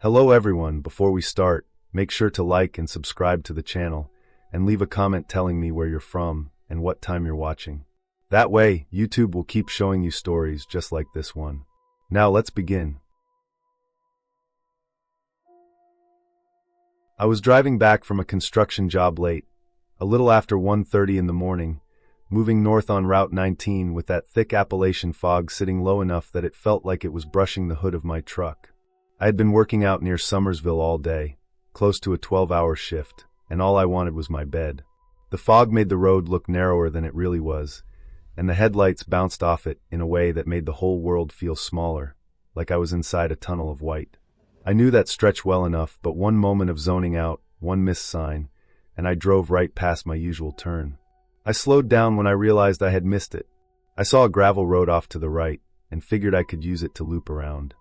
Hello everyone, before we start, make sure to like and subscribe to the channel, and leave a comment telling me where you're from and what time you're watching. That way, YouTube will keep showing you stories just like this one. Now let's begin. I was driving back from a construction job late, a little after 1:30 in the morning, moving north on Route 19 with that thick Appalachian fog sitting low enough that it felt like it was brushing the hood of my truck. I had been working out near Summersville all day, close to a 12-hour shift, and all I wanted was my bed. The fog made the road look narrower than it really was, and the headlights bounced off it in a way that made the whole world feel smaller, like I was inside a tunnel of white. I knew that stretch well enough, but one moment of zoning out, one missed sign, and I drove right past my usual turn. I slowed down when I realized I had missed it. I saw a gravel road off to the right, and figured I could use it to loop around.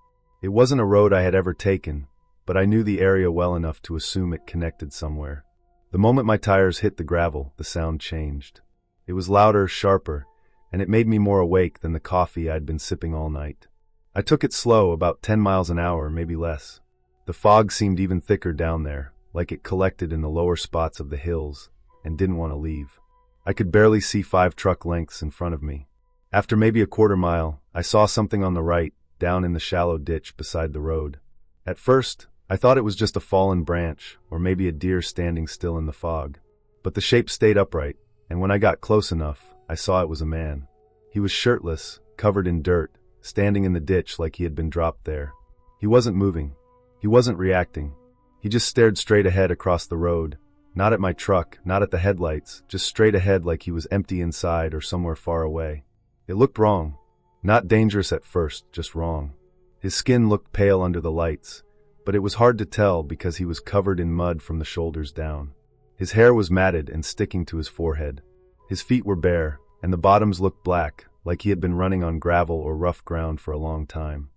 It wasn't a road I had ever taken, but I knew the area well enough to assume it connected somewhere. The moment my tires hit the gravel, the sound changed. It was louder, sharper, and it made me more awake than the coffee I'd been sipping all night. I took it slow, about 10 miles an hour, maybe less. The fog seemed even thicker down there, like it collected in the lower spots of the hills, and didn't want to leave. I could barely see 5 truck lengths in front of me. After maybe a quarter mile, I saw something on the right, down in the shallow ditch beside the road. At first, I thought it was just a fallen branch, or maybe a deer standing still in the fog. But the shape stayed upright, and when I got close enough, I saw it was a man. He was shirtless, covered in dirt, standing in the ditch like he had been dropped there. He wasn't moving. He wasn't reacting. He just stared straight ahead across the road, not at my truck, not at the headlights, just straight ahead like he was empty inside or somewhere far away. It looked wrong. Not dangerous at first, just wrong. His skin looked pale under the lights, but it was hard to tell because he was covered in mud from the shoulders down. His hair was matted and sticking to his forehead. His feet were bare, and the bottoms looked black, like he had been running on gravel or rough ground for a long time.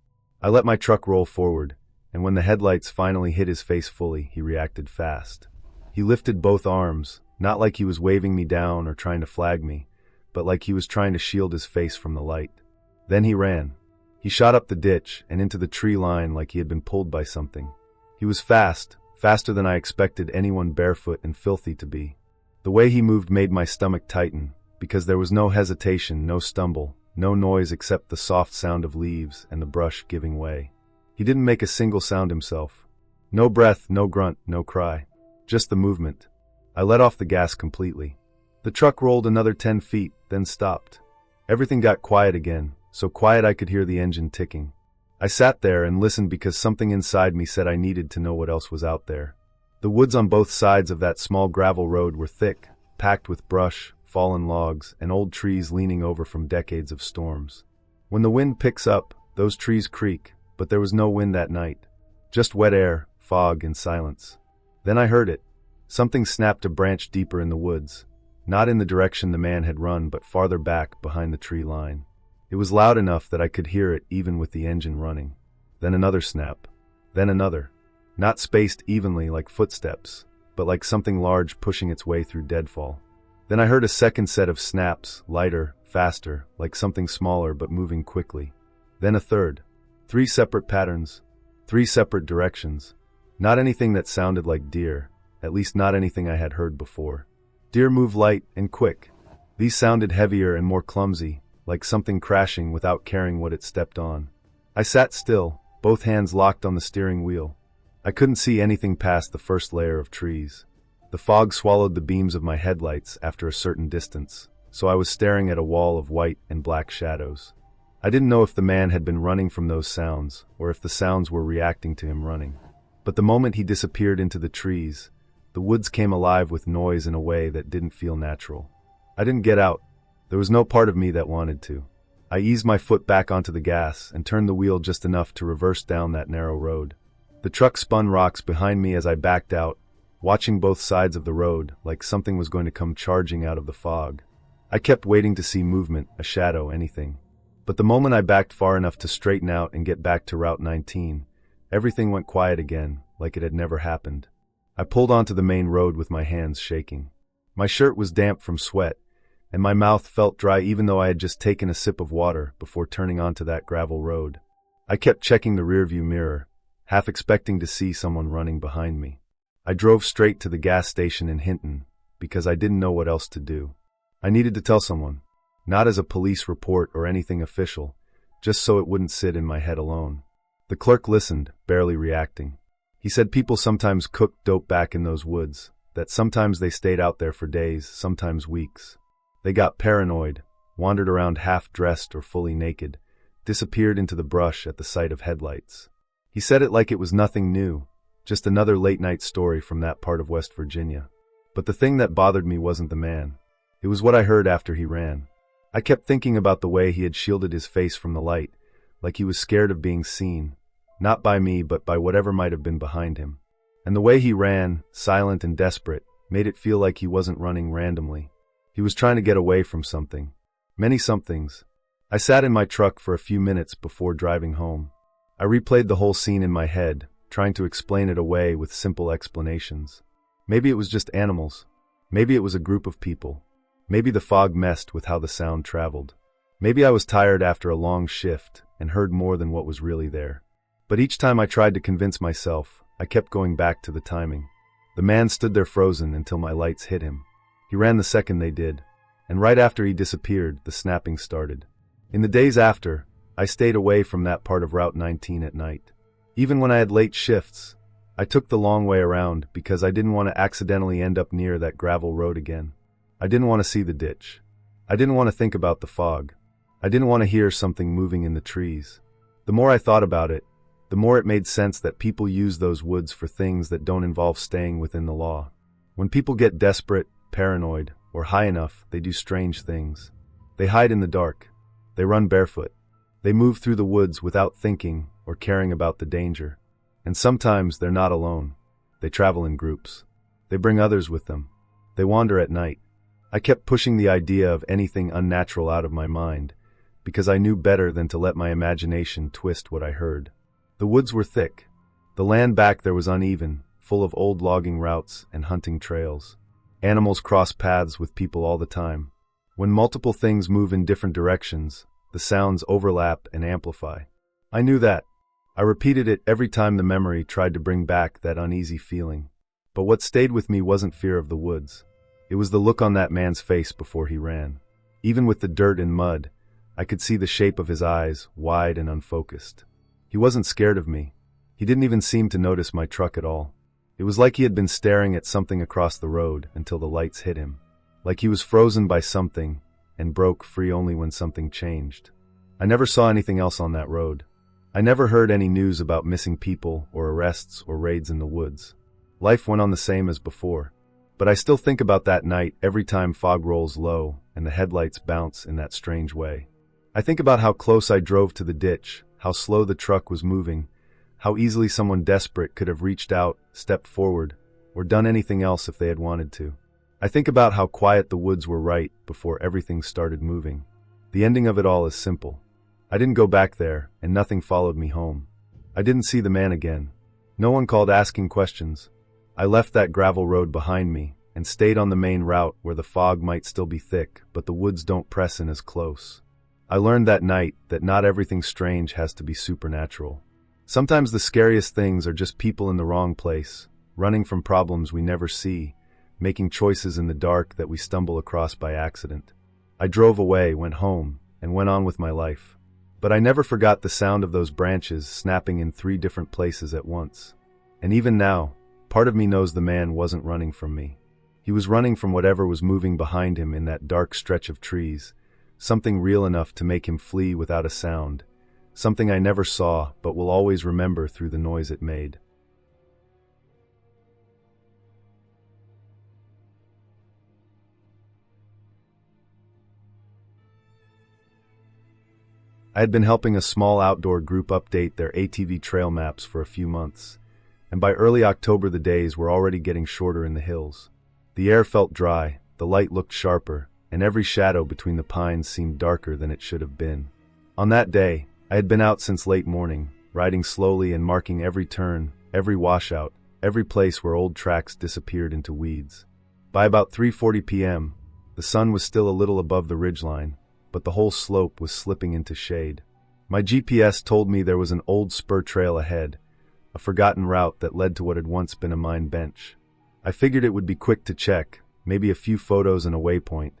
I let my truck roll forward, and when the headlights finally hit his face fully, he reacted fast. He lifted both arms, not like he was waving me down or trying to flag me, but like he was trying to shield his face from the light. Then he ran. He shot up the ditch and into the tree line like he had been pulled by something. He was fast, faster than I expected anyone barefoot and filthy to be. The way he moved made my stomach tighten, because there was no hesitation, no stumble, no noise except the soft sound of leaves and the brush giving way. He didn't make a single sound himself. No breath, no grunt, no cry. Just the movement. I let off the gas completely. The truck rolled another 10 feet, then stopped. Everything got quiet again, so quiet I could hear the engine ticking. I sat there and listened because something inside me said I needed to know what else was out there. The woods on both sides of that small gravel road were thick, packed with brush, fallen logs, and old trees leaning over from decades of storms. When the wind picks up, those trees creak, but there was no wind that night. Just wet air, fog, and silence. Then I heard it. Something snapped a branch deeper in the woods, not in the direction the man had run, but farther back behind the tree line. It was loud enough that I could hear it even with the engine running. Then another snap. Then another. Not spaced evenly like footsteps, but like something large pushing its way through deadfall. Then I heard a second set of snaps, lighter, faster, like something smaller but moving quickly. Then a third. 3 separate patterns. 3 separate directions. Not anything that sounded like deer, at least not anything I had heard before. Deer move light and quick. These sounded heavier and more clumsy, like something crashing without caring what it stepped on. I sat still, both hands locked on the steering wheel. I couldn't see anything past the first layer of trees. The fog swallowed the beams of my headlights after a certain distance, so I was staring at a wall of white and black shadows. I didn't know if the man had been running from those sounds, or if the sounds were reacting to him running. But the moment he disappeared into the trees, the woods came alive with noise in a way that didn't feel natural. I didn't get out. There was no part of me that wanted to. I eased my foot back onto the gas and turned the wheel just enough to reverse down that narrow road. The truck spun rocks behind me as I backed out, watching both sides of the road like something was going to come charging out of the fog. I kept waiting to see movement, a shadow, anything. But the moment I backed far enough to straighten out and get back to Route 19, everything went quiet again, like it had never happened. I pulled onto the main road with my hands shaking. My shirt was damp from sweat, and my mouth felt dry even though I had just taken a sip of water before turning onto that gravel road. I kept checking the rearview mirror, half expecting to see someone running behind me. I drove straight to the gas station in Hinton because I didn't know what else to do. I needed to tell someone, not as a police report or anything official, just so it wouldn't sit in my head alone. The clerk listened, barely reacting. He said people sometimes cooked dope back in those woods, that sometimes they stayed out there for days, sometimes weeks. They got paranoid, wandered around half-dressed or fully naked, disappeared into the brush at the sight of headlights. He said it like it was nothing new, just another late-night story from that part of West Virginia. But the thing that bothered me wasn't the man. It was what I heard after he ran. I kept thinking about the way he had shielded his face from the light, like he was scared of being seen, not by me but by whatever might have been behind him. And the way he ran, silent and desperate, made it feel like he wasn't running randomly. He was trying to get away from something. Many somethings. I sat in my truck for a few minutes before driving home. I replayed the whole scene in my head, trying to explain it away with simple explanations. Maybe it was just animals. Maybe it was a group of people. Maybe the fog messed with how the sound traveled. Maybe I was tired after a long shift and heard more than what was really there. But each time I tried to convince myself, I kept going back to the timing. The man stood there frozen until my lights hit him. He ran the second they did, and right after he disappeared, the snapping started. In the days after, I stayed away from that part of Route 19 at night. Even when I had late shifts, I took the long way around because I didn't want to accidentally end up near that gravel road again. I didn't want to see the ditch. I didn't want to think about the fog. I didn't want to hear something moving in the trees. The more I thought about it, the more it made sense that people use those woods for things that don't involve staying within the law. When people get desperate, paranoid, or high enough, they do strange things. They hide in the dark. They run barefoot. They move through the woods without thinking or caring about the danger. And sometimes they're not alone. They travel in groups. They bring others with them. They wander at night. I kept pushing the idea of anything unnatural out of my mind, because I knew better than to let my imagination twist what I heard. The woods were thick. The land back there was uneven, full of old logging routes and hunting trails. Animals cross paths with people all the time. When multiple things move in different directions, the sounds overlap and amplify. I knew that. I repeated it every time the memory tried to bring back that uneasy feeling. But what stayed with me wasn't fear of the woods. It was the look on that man's face before he ran. Even with the dirt and mud, I could see the shape of his eyes, wide and unfocused. He wasn't scared of me. He didn't even seem to notice my truck at all. It was like he had been staring at something across the road until the lights hit him. Like he was frozen by something and broke free only when something changed. I never saw anything else on that road. I never heard any news about missing people or arrests or raids in the woods. Life went on the same as before. But I still think about that night every time fog rolls low and the headlights bounce in that strange way. I think about how close I drove to the ditch, how slow the truck was moving, how easily someone desperate could have reached out, stepped forward, or done anything else if they had wanted to. I think about how quiet the woods were right before everything started moving. The ending of it all is simple. I didn't go back there, and nothing followed me home. I didn't see the man again. No one called asking questions. I left that gravel road behind me and stayed on the main route where the fog might still be thick, but the woods don't press in as close. I learned that night that not everything strange has to be supernatural. Sometimes the scariest things are just people in the wrong place, running from problems we never see, making choices in the dark that we stumble across by accident. I drove away, went home, and went on with my life. But I never forgot the sound of those branches snapping in 3 different places at once. And even now, part of me knows the man wasn't running from me. He was running from whatever was moving behind him in that dark stretch of trees, something real enough to make him flee without a sound, something I never saw but will always remember through the noise it made. I had been helping a small outdoor group update their ATV trail maps for a few months, and by early October the days were already getting shorter in the hills. The air felt dry, the light looked sharper, and every shadow between the pines seemed darker than it should have been. On that day, I had been out since late morning, riding slowly and marking every turn, every washout, every place where old tracks disappeared into weeds. By about 3:40 p.m., the sun was still a little above the ridgeline, but the whole slope was slipping into shade. My GPS told me there was an old spur trail ahead, a forgotten route that led to what had once been a mine bench. I figured it would be quick to check, maybe a few photos and a waypoint,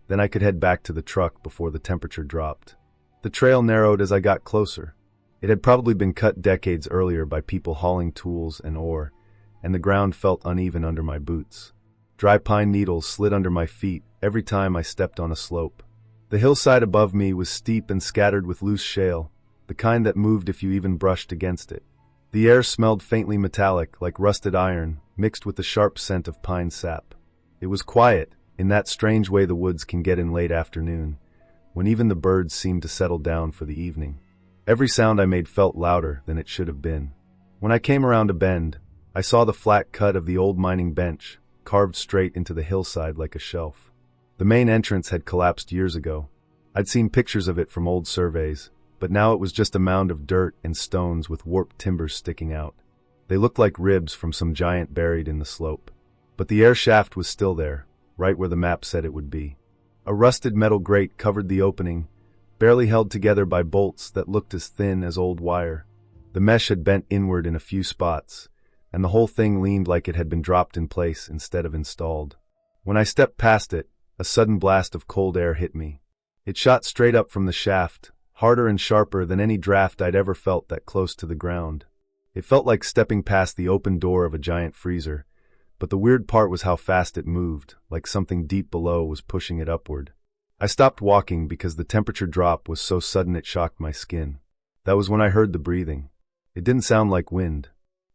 then I could head back to the truck before the temperature dropped. The trail narrowed as I got closer. It had probably been cut decades earlier by people hauling tools and ore, and the ground felt uneven under my boots. Dry pine needles slid under my feet every time I stepped on a slope. The hillside above me was steep and scattered with loose shale, the kind that moved if you even brushed against it. The air smelled faintly metallic, like rusted iron, mixed with the sharp scent of pine sap. It was quiet, in that strange way the woods can get in late afternoon, when even the birds seemed to settle down for the evening. Every sound I made felt louder than it should have been. When I came around a bend, I saw the flat cut of the old mining bench, carved straight into the hillside like a shelf. The main entrance had collapsed years ago. I'd seen pictures of it from old surveys, but now it was just a mound of dirt and stones with warped timbers sticking out. They looked like ribs from some giant buried in the slope. But the air shaft was still there, right where the map said it would be. A rusted metal grate covered the opening, barely held together by bolts that looked as thin as old wire. The mesh had bent inward in a few spots, and the whole thing leaned like it had been dropped in place instead of installed. When I stepped past it, a sudden blast of cold air hit me. It shot straight up from the shaft, harder and sharper than any draft I'd ever felt that close to the ground. It felt like stepping past the open door of a giant freezer, but the weird part was how fast it moved, like something deep below was pushing it upward. I stopped walking because the temperature drop was so sudden it shocked my skin. That was when I heard the breathing. It didn't sound like wind.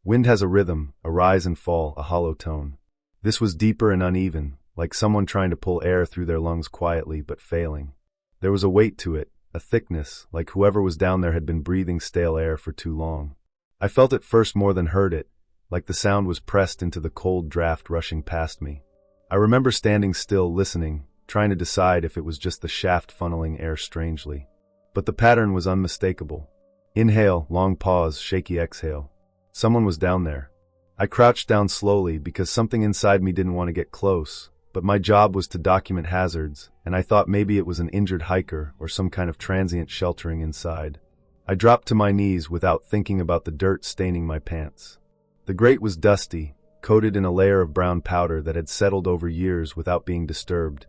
Wind has a rhythm, a rise and fall, a hollow tone. This was deeper and uneven, like someone trying to pull air through their lungs quietly but failing. There was a weight to it, a thickness, like whoever was down there had been breathing stale air for too long. I felt it first more than heard it, like the sound was pressed into the cold draft rushing past me. I remember standing still, listening, trying to decide if it was just the shaft funneling air strangely. But the pattern was unmistakable. Inhale, long pause, shaky exhale. Someone was down there. I crouched down slowly because something inside me didn't want to get close, but my job was to document hazards, and I thought maybe it was an injured hiker or some kind of transient sheltering inside. I dropped to my knees without thinking about the dirt staining my pants. The grate was dusty, coated in a layer of brown powder that had settled over years without being disturbed,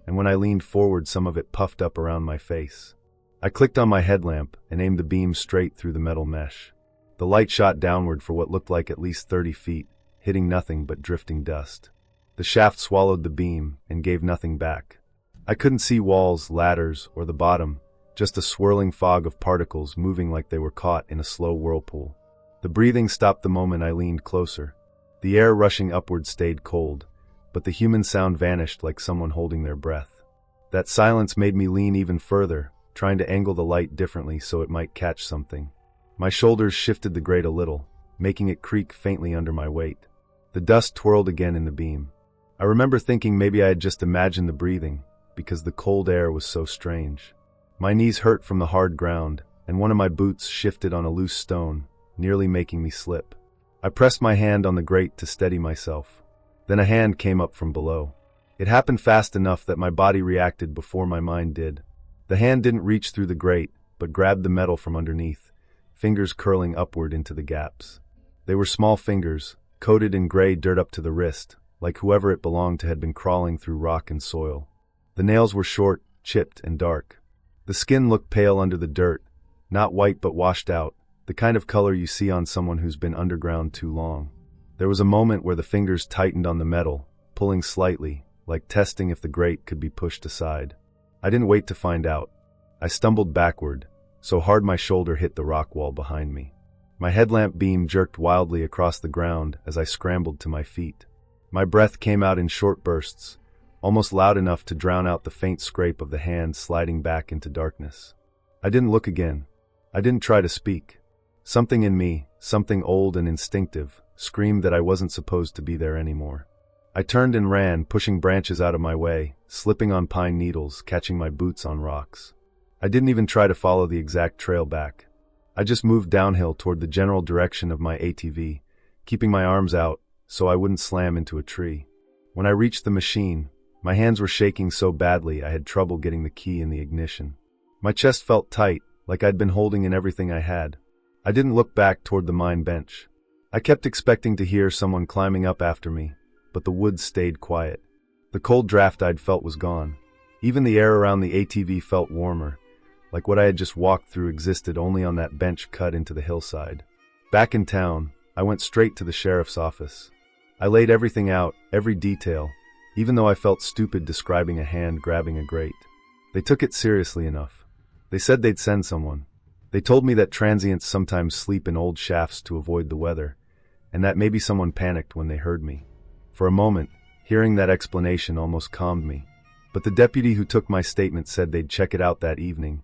and when I leaned forward some of it puffed up around my face. I clicked on my headlamp and aimed the beam straight through the metal mesh. The light shot downward for what looked like at least 30 feet, hitting nothing but drifting dust. The shaft swallowed the beam and gave nothing back. I couldn't see walls, ladders, or the bottom, just a swirling fog of particles moving like they were caught in a slow whirlpool. The breathing stopped the moment I leaned closer. The air rushing upward stayed cold, but the human sound vanished like someone holding their breath. That silence made me lean even further, trying to angle the light differently so it might catch something. My shoulders shifted the grate a little, making it creak faintly under my weight. The dust twirled again in the beam. I remember thinking maybe I had just imagined the breathing, because the cold air was so strange. My knees hurt from the hard ground, and one of my boots shifted on a loose stone, nearly making me slip. I pressed my hand on the grate to steady myself. Then a hand came up from below. It happened fast enough that my body reacted before my mind did. The hand didn't reach through the grate, but grabbed the metal from underneath, fingers curling upward into the gaps. They were small fingers, coated in gray dirt up to the wrist, like whoever it belonged to had been crawling through rock and soil. The nails were short, chipped, and dark. The skin looked pale under the dirt, not white but washed out, the kind of color you see on someone who's been underground too long. There was a moment where the fingers tightened on the metal, pulling slightly, like testing if the grate could be pushed aside. I didn't wait to find out. I stumbled backward, so hard my shoulder hit the rock wall behind me. My headlamp beam jerked wildly across the ground as I scrambled to my feet. My breath came out in short bursts, almost loud enough to drown out the faint scrape of the hand sliding back into darkness. I didn't look again. I didn't try to speak. Something in me, something old and instinctive, screamed that I wasn't supposed to be there anymore. I turned and ran, pushing branches out of my way, slipping on pine needles, catching my boots on rocks. I didn't even try to follow the exact trail back. I just moved downhill toward the general direction of my ATV, keeping my arms out so I wouldn't slam into a tree. When I reached the machine, my hands were shaking so badly I had trouble getting the key in the ignition. My chest felt tight, like I'd been holding in everything I had. I didn't look back toward the mine bench. I kept expecting to hear someone climbing up after me, but the woods stayed quiet. The cold draft I'd felt was gone. Even the air around the ATV felt warmer, like what I had just walked through existed only on that bench cut into the hillside. Back in town, I went straight to the sheriff's office. I laid everything out, every detail, even though I felt stupid describing a hand grabbing a grate. They took it seriously enough. They said they'd send someone. They told me that transients sometimes sleep in old shafts to avoid the weather, and that maybe someone panicked when they heard me. For a moment, hearing that explanation almost calmed me. But the deputy who took my statement said they'd check it out that evening,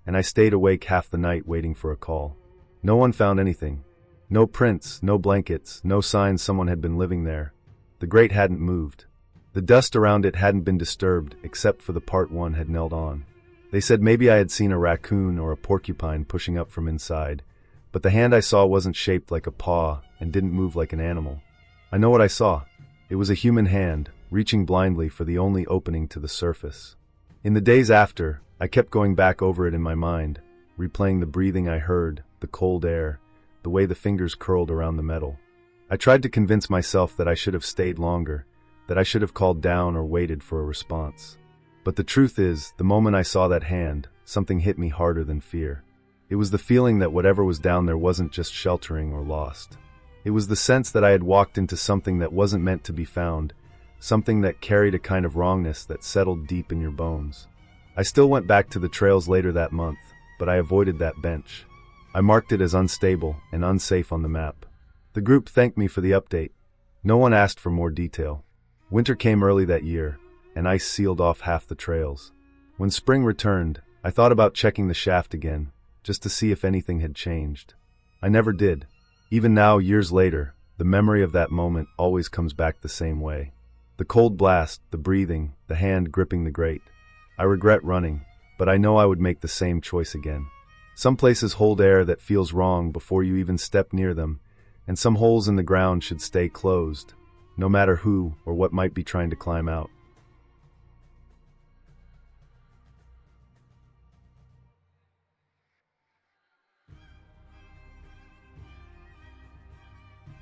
and I stayed awake half the night waiting for a call. No one found anything. No prints, no blankets, no signs someone had been living there. The grate hadn't moved. The dust around it hadn't been disturbed except for the part one had nailed on. They said maybe I had seen a raccoon or a porcupine pushing up from inside, but the hand I saw wasn't shaped like a paw and didn't move like an animal. I know what I saw. It was a human hand, reaching blindly for the only opening to the surface. In the days after, I kept going back over it in my mind, replaying the breathing I heard, the cold air, the way the fingers curled around the metal. I tried to convince myself that I should have stayed longer, that I should have called down or waited for a response. But the truth is, the moment I saw that hand, something hit me harder than fear. It was the feeling that whatever was down there wasn't just sheltering or lost. It was the sense that I had walked into something that wasn't meant to be found, something that carried a kind of wrongness that settled deep in your bones. I still went back to the trails later that month, but I avoided that bench. I marked it as unstable and unsafe on the map. The group thanked me for the update. No one asked for more detail. Winter came early that year, and ice sealed off half the trails. When spring returned, I thought about checking the shaft again, just to see if anything had changed. I never did. Even now, years later, the memory of that moment always comes back the same way. The cold blast, the breathing, the hand gripping the grate. I regret running, but I know I would make the same choice again. Some places hold air that feels wrong before you even step near them, and some holes in the ground should stay closed, no matter who or what might be trying to climb out.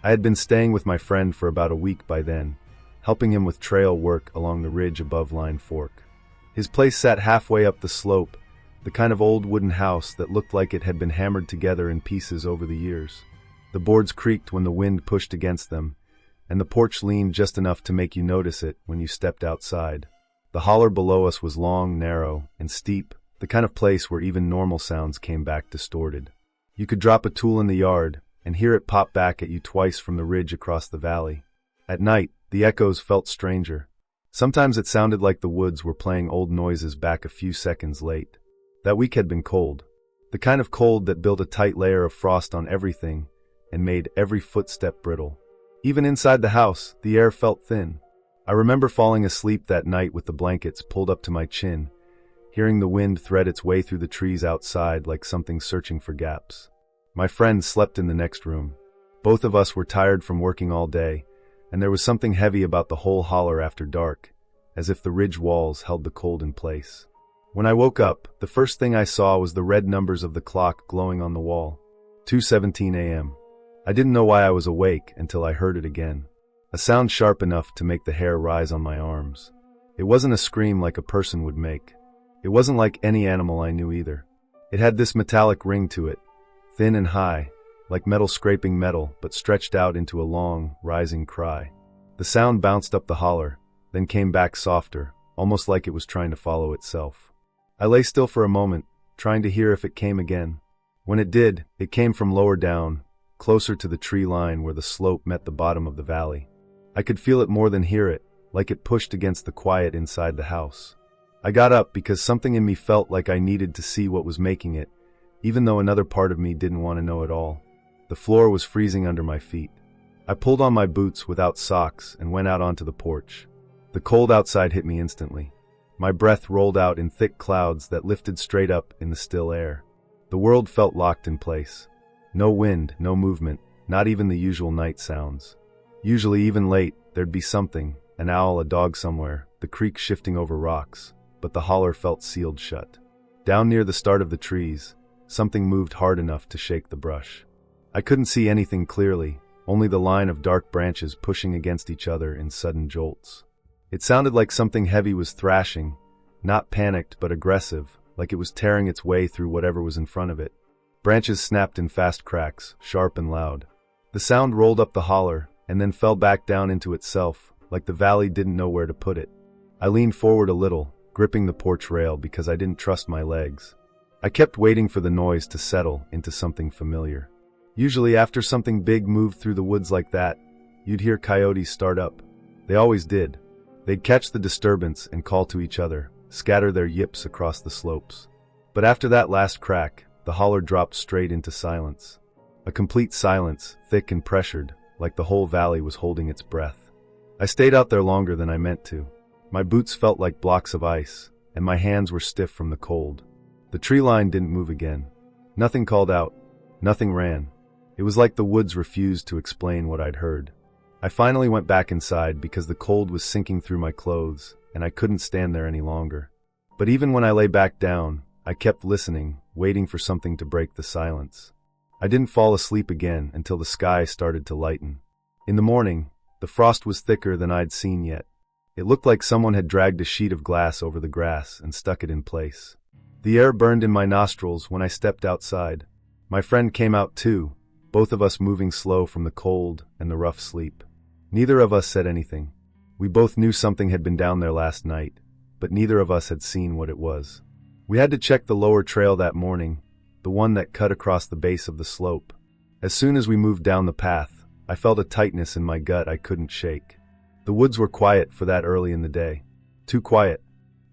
I had been staying with my friend for about a week by then, helping him with trail work along the ridge above Line Fork. His place sat halfway up the slope, the kind of old wooden house that looked like it had been hammered together in pieces over the years. The boards creaked when the wind pushed against them, and the porch leaned just enough to make you notice it when you stepped outside. The holler below us was long, narrow, and steep, the kind of place where even normal sounds came back distorted. You could drop a tool in the yard and hear it pop back at you twice from the ridge across the valley. At night, the echoes felt stranger. Sometimes it sounded like the woods were playing old noises back a few seconds late. That week had been cold. The kind of cold that built a tight layer of frost on everything and made every footstep brittle. Even inside the house, the air felt thin. I remember falling asleep that night with the blankets pulled up to my chin, hearing the wind thread its way through the trees outside like something searching for gaps. My friend slept in the next room. Both of us were tired from working all day, and there was something heavy about the whole holler after dark, as if the ridge walls held the cold in place. When I woke up, the first thing I saw was the red numbers of the clock glowing on the wall. 2:17 a.m. I didn't know why I was awake until I heard it again. A sound sharp enough to make the hair rise on my arms. It wasn't a scream like a person would make. It wasn't like any animal I knew either. It had this metallic ring to it, thin and high, like metal scraping metal, but stretched out into a long, rising cry. The sound bounced up the holler, then came back softer, almost like it was trying to follow itself. I lay still for a moment, trying to hear if it came again. When it did, it came from lower down, closer to the tree line where the slope met the bottom of the valley. I could feel it more than hear it, like it pushed against the quiet inside the house. I got up because something in me felt like I needed to see what was making it, even though another part of me didn't want to know at all. The floor was freezing under my feet. I pulled on my boots without socks and went out onto the porch. The cold outside hit me instantly. My breath rolled out in thick clouds that lifted straight up in the still air. The world felt locked in place. No wind, no movement, not even the usual night sounds. Usually, even late, there'd be something, an owl, a dog somewhere, the creek shifting over rocks, but the holler felt sealed shut. Down near the start of the trees, something moved hard enough to shake the brush. I couldn't see anything clearly, only the line of dark branches pushing against each other in sudden jolts. It sounded like something heavy was thrashing, not panicked but aggressive, like it was tearing its way through whatever was in front of it. Branches snapped in fast cracks, sharp and loud. The sound rolled up the holler, and then fell back down into itself, like the valley didn't know where to put it. I leaned forward a little, gripping the porch rail because I didn't trust my legs. I kept waiting for the noise to settle into something familiar. Usually after something big moved through the woods like that, you'd hear coyotes start up. They always did. They'd catch the disturbance and call to each other, scatter their yips across the slopes. But after that last crack, the holler dropped straight into silence. A complete silence, thick and pressured, like the whole valley was holding its breath. I stayed out there longer than I meant to. My boots felt like blocks of ice, and my hands were stiff from the cold. The tree line didn't move again. Nothing called out. Nothing ran. It was like the woods refused to explain what I'd heard. I finally went back inside because the cold was sinking through my clothes, and I couldn't stand there any longer. But even when I lay back down, I kept listening, waiting for something to break the silence. I didn't fall asleep again until the sky started to lighten. In the morning, the frost was thicker than I'd seen yet. It looked like someone had dragged a sheet of glass over the grass and stuck it in place. The air burned in my nostrils when I stepped outside. My friend came out too, both of us moving slow from the cold and the rough sleep. Neither of us said anything. We both knew something had been down there last night, but neither of us had seen what it was. We had to check the lower trail that morning, the one that cut across the base of the slope. As soon as we moved down the path, I felt a tightness in my gut I couldn't shake. The woods were quiet for that early in the day. Too quiet.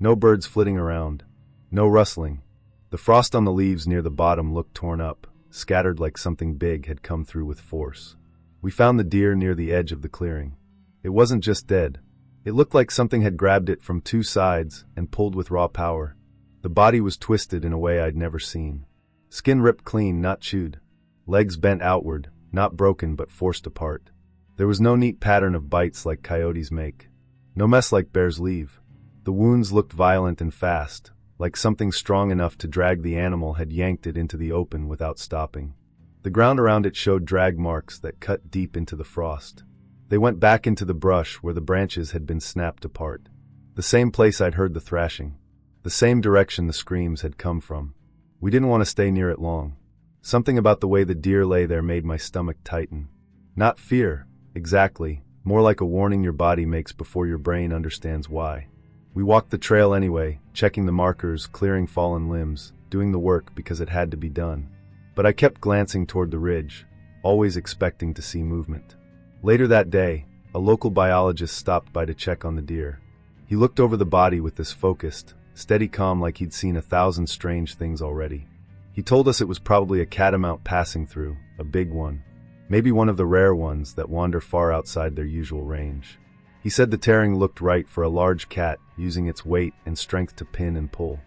No birds flitting around. No rustling. The frost on the leaves near the bottom looked torn up, scattered like something big had come through with force. We found the deer near the edge of the clearing. It wasn't just dead. It looked like something had grabbed it from two sides and pulled with raw power. The body was twisted in a way I'd never seen. Skin ripped clean, not chewed. Legs bent outward, not broken but forced apart. There was no neat pattern of bites like coyotes make. No mess like bears leave. The wounds looked violent and fast, like something strong enough to drag the animal had yanked it into the open without stopping. The ground around it showed drag marks that cut deep into the frost. They went back into the brush where the branches had been snapped apart. The same place I'd heard the thrashing. The same direction the screams had come from. We didn't want to stay near it long. Something about the way the deer lay there made my stomach tighten. Not fear, exactly, more like a warning your body makes before your brain understands why. We walked the trail anyway, checking the markers, clearing fallen limbs, doing the work because it had to be done. But I kept glancing toward the ridge, always expecting to see movement. Later that day, a local biologist stopped by to check on the deer. He looked over the body with this focused, steady calm like he'd seen 1,000 strange things already. He told us it was probably a catamount passing through, a big one. Maybe one of the rare ones that wander far outside their usual range. He said the tearing looked right for a large cat using its weight and strength to pin and pull.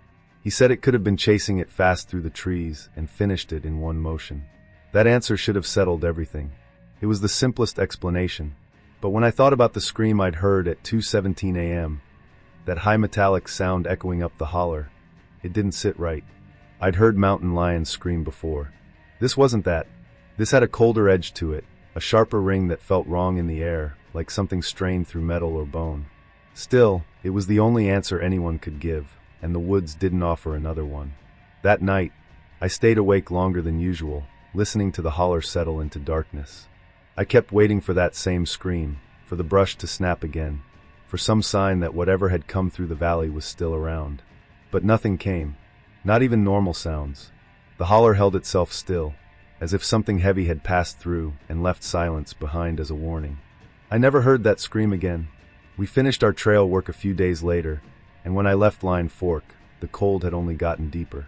He said it could have been chasing it fast through the trees and finished it in one motion. That answer should have settled everything. It was the simplest explanation. But when I thought about the scream I'd heard at 2:17 a.m., that high metallic sound echoing up the holler, it didn't sit right. I'd heard mountain lions scream before. This wasn't that. This had a colder edge to it, a sharper ring that felt wrong in the air, like something strained through metal or bone. Still, it was the only answer anyone could give, and the woods didn't offer another one. That night, I stayed awake longer than usual, listening to the holler settle into darkness. I kept waiting for that same scream, for the brush to snap again, for some sign that whatever had come through the valley was still around. But nothing came, not even normal sounds. The holler held itself still, as if something heavy had passed through and left silence behind as a warning. I never heard that scream again. We finished our trail work a few days later, and when I left Line Fork, the cold had only gotten deeper.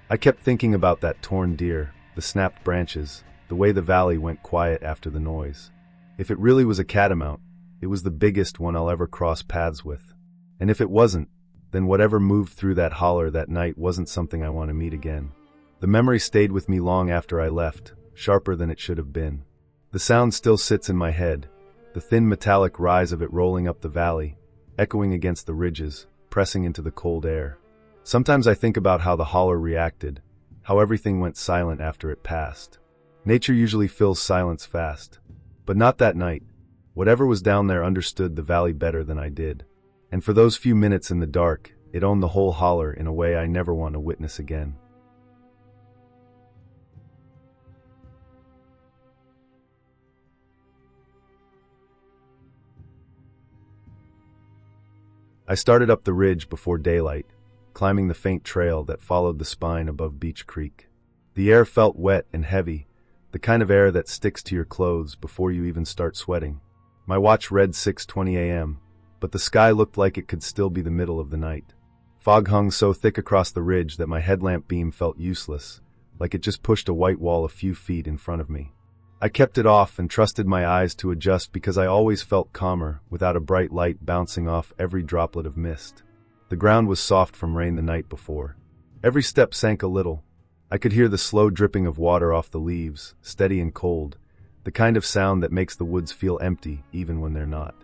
I kept thinking about that torn deer, the snapped branches, the way the valley went quiet after the noise. If it really was a catamount, it was the biggest one I'll ever cross paths with. And if it wasn't, then whatever moved through that holler that night wasn't something I want to meet again. The memory stayed with me long after I left, sharper than it should have been. The sound still sits in my head, the thin metallic rise of it rolling up the valley, echoing against the ridges, pressing into the cold air. Sometimes I think about how the holler reacted, how everything went silent after it passed. Nature usually fills silence fast. But not that night. Whatever was down there understood the valley better than I did. And for those few minutes in the dark, it owned the whole holler in a way I never want to witness again. I started up the ridge before daylight, climbing the faint trail that followed the spine above Beach Creek. The air felt wet and heavy, the kind of air that sticks to your clothes before you even start sweating. My watch read 6:20 a.m., but the sky looked like it could still be the middle of the night. Fog hung so thick across the ridge that my headlamp beam felt useless, like it just pushed a white wall a few feet in front of me. I kept it off and trusted my eyes to adjust because I always felt calmer without a bright light bouncing off every droplet of mist. The ground was soft from rain the night before. Every step sank a little. I could hear the slow dripping of water off the leaves, steady and cold, the kind of sound that makes the woods feel empty even when they're not.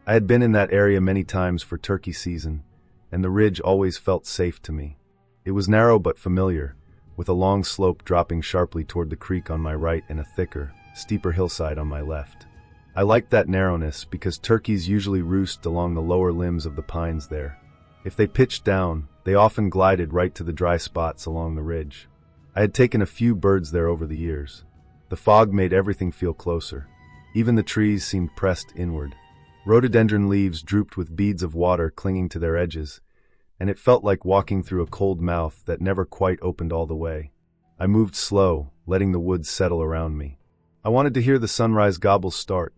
I had been in that area many times for turkey season, and the ridge always felt safe to me. It was narrow but familiar, with a long slope dropping sharply toward the creek on my right and a thicker, steeper hillside on my left. I liked that narrowness because turkeys usually roost along the lower limbs of the pines there. If they pitched down, they often glided right to the dry spots along the ridge. I had taken a few birds there over the years. The fog made everything feel closer. Even the trees seemed pressed inward. Rhododendron leaves drooped with beads of water clinging to their edges, and it felt like walking through a cold mouth that never quite opened all the way. I moved slow, letting the woods settle around me. I wanted to hear the sunrise gobbles start.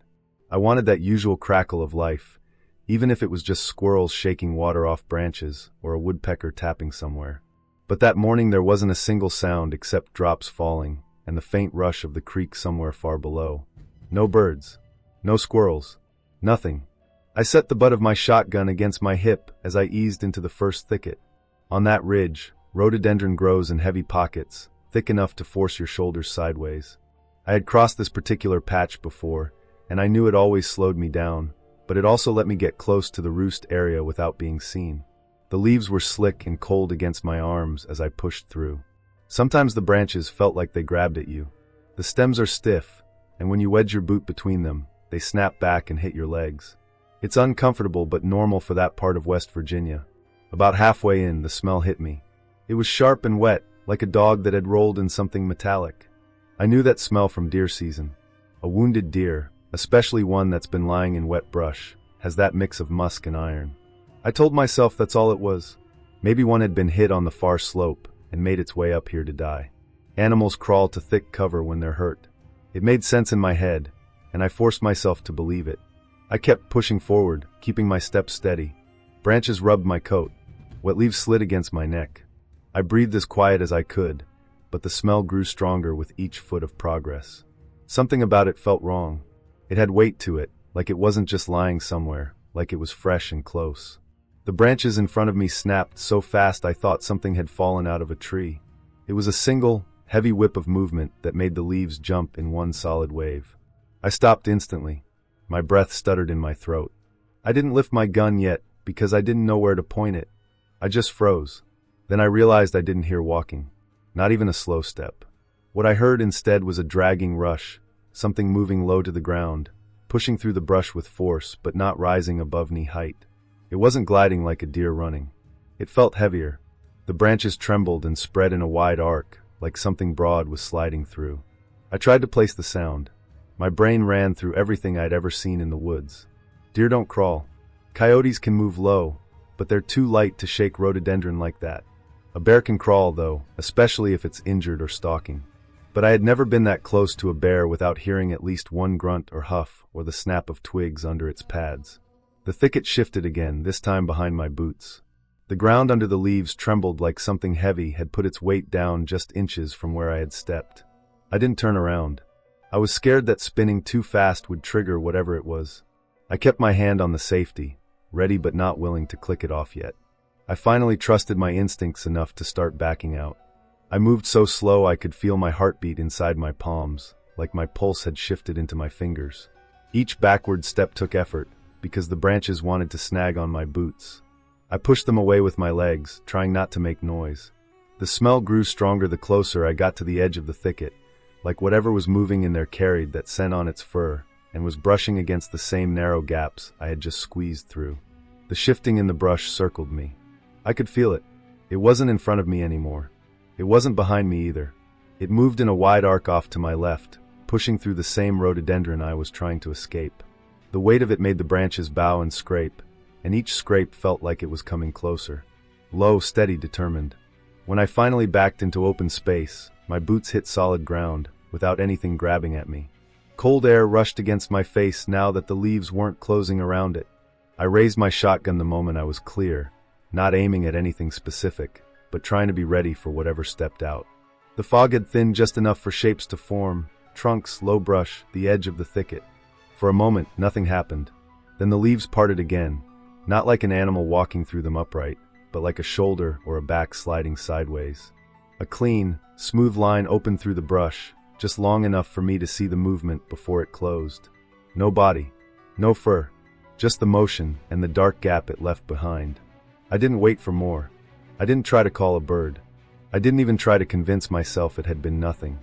I wanted that usual crackle of life, even if it was just squirrels shaking water off branches or a woodpecker tapping somewhere. But that morning there wasn't a single sound except drops falling and the faint rush of the creek somewhere far below. No birds. No squirrels. Nothing. I set the butt of my shotgun against my hip as I eased into the first thicket. On that ridge, rhododendron grows in heavy pockets, thick enough to force your shoulders sideways. I had crossed this particular patch before, and I knew it always slowed me down, but it also let me get close to the roost area without being seen. The leaves were slick and cold against my arms as I pushed through. Sometimes the branches felt like they grabbed at you. The stems are stiff, and when you wedge your boot between them, they snap back and hit your legs. It's uncomfortable but normal for that part of West Virginia. About halfway in, the smell hit me. It was sharp and wet, like a dog that had rolled in something metallic. I knew that smell from deer season. A wounded deer, especially one that's been lying in wet brush, has that mix of musk and iron. I told myself that's all it was. Maybe one had been hit on the far slope and made its way up here to die. Animals crawl to thick cover when they're hurt. It made sense in my head, and I forced myself to believe it. I kept pushing forward, keeping my steps steady. Branches rubbed my coat. Wet leaves slid against my neck. I breathed as quiet as I could, but the smell grew stronger with each foot of progress. Something about it felt wrong. It had weight to it, like it wasn't just lying somewhere, like it was fresh and close. The branches in front of me snapped so fast I thought something had fallen out of a tree. It was a single, heavy whip of movement that made the leaves jump in one solid wave. I stopped instantly. My breath stuttered in my throat. I didn't lift my gun yet because I didn't know where to point it. I just froze. Then I realized I didn't hear walking. Not even a slow step. What I heard instead was a dragging rush, something moving low to the ground, pushing through the brush with force but not rising above knee height. It wasn't gliding like a deer running. It felt heavier. The branches trembled and spread in a wide arc, like something broad was sliding through. I tried to place the sound. My brain ran through everything I'd ever seen in the woods. Deer don't crawl. Coyotes can move low, but they're too light to shake rhododendron like that. A bear can crawl, though, especially if it's injured or stalking. But I had never been that close to a bear without hearing at least one grunt or huff or the snap of twigs under its pads. The thicket shifted again, this time behind my boots. The ground under the leaves trembled like something heavy had put its weight down just inches from where I had stepped. I didn't turn around. I was scared that spinning too fast would trigger whatever it was. I kept my hand on the safety, ready but not willing to click it off yet. I finally trusted my instincts enough to start backing out. I moved so slow I could feel my heartbeat inside my palms, like my pulse had shifted into my fingers. Each backward step took effort, because the branches wanted to snag on my boots. I pushed them away with my legs, trying not to make noise. The smell grew stronger the closer I got to the edge of the thicket, like whatever was moving in there carried that scent on its fur, and was brushing against the same narrow gaps I had just squeezed through. The shifting in the brush circled me. I could feel it. It wasn't in front of me anymore. It wasn't behind me either. It moved in a wide arc off to my left, pushing through the same rhododendron I was trying to escape. The weight of it made the branches bow and scrape, and each scrape felt like it was coming closer. Low, steady, determined. When I finally backed into open space, my boots hit solid ground, without anything grabbing at me. Cold air rushed against my face now that the leaves weren't closing around it. I raised my shotgun the moment I was clear, not aiming at anything specific, but trying to be ready for whatever stepped out. The fog had thinned just enough for shapes to form, trunks, low brush, the edge of the thicket. For a moment, nothing happened. Then the leaves parted again, not like an animal walking through them upright, but like a shoulder or a back sliding sideways. A clean, smooth line opened through the brush, just long enough for me to see the movement before it closed. No body, no fur, just the motion and the dark gap it left behind. I didn't wait for more. I didn't try to call a bird. I didn't even try to convince myself it had been nothing.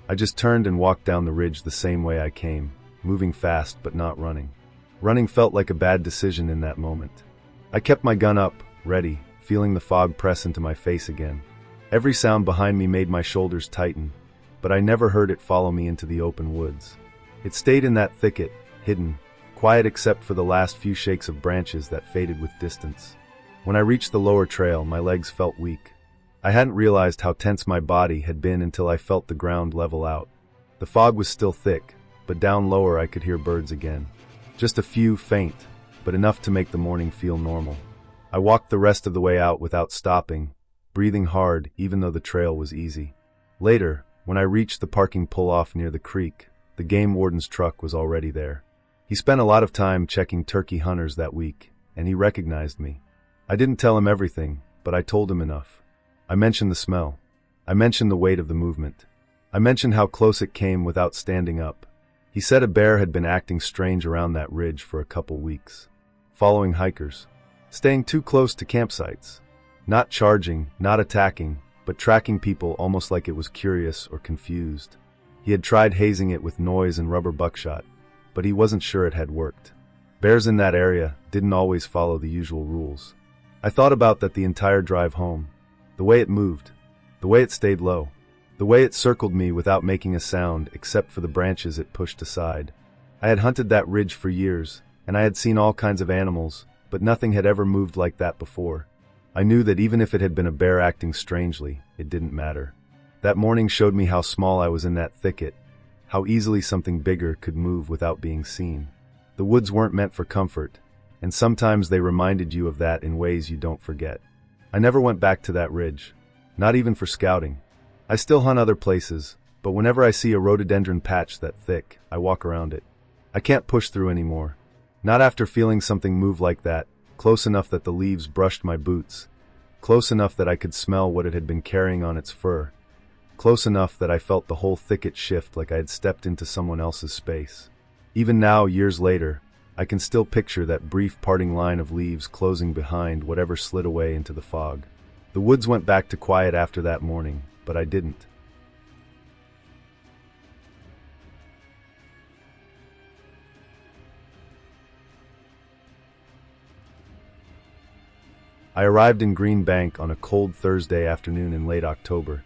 I just turned and walked down the ridge the same way I came, moving fast but not running. Running felt like a bad decision in that moment. I kept my gun up, ready, feeling the fog press into my face again. Every sound behind me made my shoulders tighten, but I never heard it follow me into the open woods. It stayed in that thicket, hidden, quiet except for the last few shakes of branches that faded with distance. When I reached the lower trail, my legs felt weak. I hadn't realized how tense my body had been until I felt the ground level out. The fog was still thick, but down lower I could hear birds again. Just a few, faint, but enough to make the morning feel normal. I walked the rest of the way out without stopping, breathing hard even though the trail was easy. Later, when I reached the parking pull-off near the creek, the game warden's truck was already there. He spent a lot of time checking turkey hunters that week, and he recognized me. I didn't tell him everything, but I told him enough. I mentioned the smell. I mentioned the weight of the movement. I mentioned how close it came without standing up. He said a bear had been acting strange around that ridge for a couple weeks, following hikers, staying too close to campsites, not charging, not attacking, but tracking people almost like it was curious or confused. He had tried hazing it with noise and rubber buckshot, but he wasn't sure it had worked. Bears in that area didn't always follow the usual rules. I thought about that the entire drive home. The way it moved, the way it stayed low, the way it circled me without making a sound except for the branches it pushed aside. I had hunted that ridge for years, and I had seen all kinds of animals, but nothing had ever moved like that before. I knew that even if it had been a bear acting strangely, it didn't matter. That morning showed me how small I was in that thicket, how easily something bigger could move without being seen. The woods weren't meant for comfort, and sometimes they reminded you of that in ways you don't forget. I never went back to that ridge, not even for scouting. I still hunt other places, but whenever I see a rhododendron patch that thick, I walk around it. I can't push through anymore. Not after feeling something move like that, close enough that the leaves brushed my boots, close enough that I could smell what it had been carrying on its fur, close enough that I felt the whole thicket shift like I had stepped into someone else's space. Even now, years later, I can still picture that brief parting line of leaves closing behind whatever slid away into the fog. The woods went back to quiet after that morning, but I didn't. I arrived in Green Bank on a cold Thursday afternoon in late October,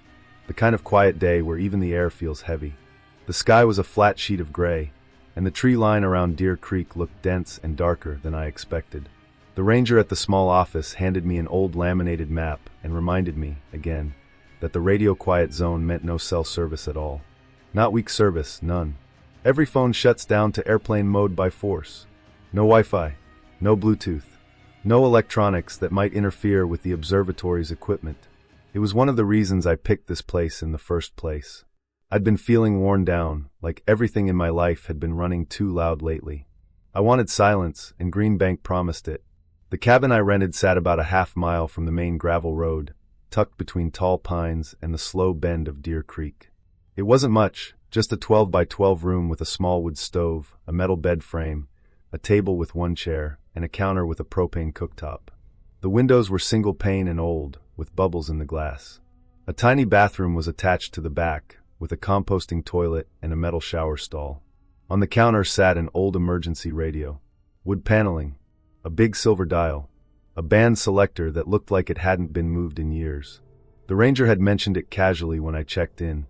the kind of quiet day where even the air feels heavy. The sky was a flat sheet of gray, and the tree line around Deer Creek looked dense and darker than I expected. The ranger at the small office handed me an old laminated map and reminded me, again, that the radio quiet zone meant no cell service at all. Not weak service, none. Every phone shuts down to airplane mode by force. No Wi-Fi, no Bluetooth, no electronics that might interfere with the observatory's equipment. It was one of the reasons I picked this place in the first place. I'd been feeling worn down, like everything in my life had been running too loud lately. I wanted silence, and Green Bank promised it. The cabin I rented sat about a half-mile from the main gravel road, tucked between tall pines and the slow bend of Deer Creek. It wasn't much, just a 12-by-12 room with a small wood stove, a metal bed frame, a table with one chair, and a counter with a propane cooktop. The windows were single-pane and old, with bubbles in the glass. A tiny bathroom was attached to the back, with a composting toilet and a metal shower stall. On the counter sat an old emergency radio. Wood paneling. A big silver dial. A band selector that looked like it hadn't been moved in years. The ranger had mentioned it casually when I checked in,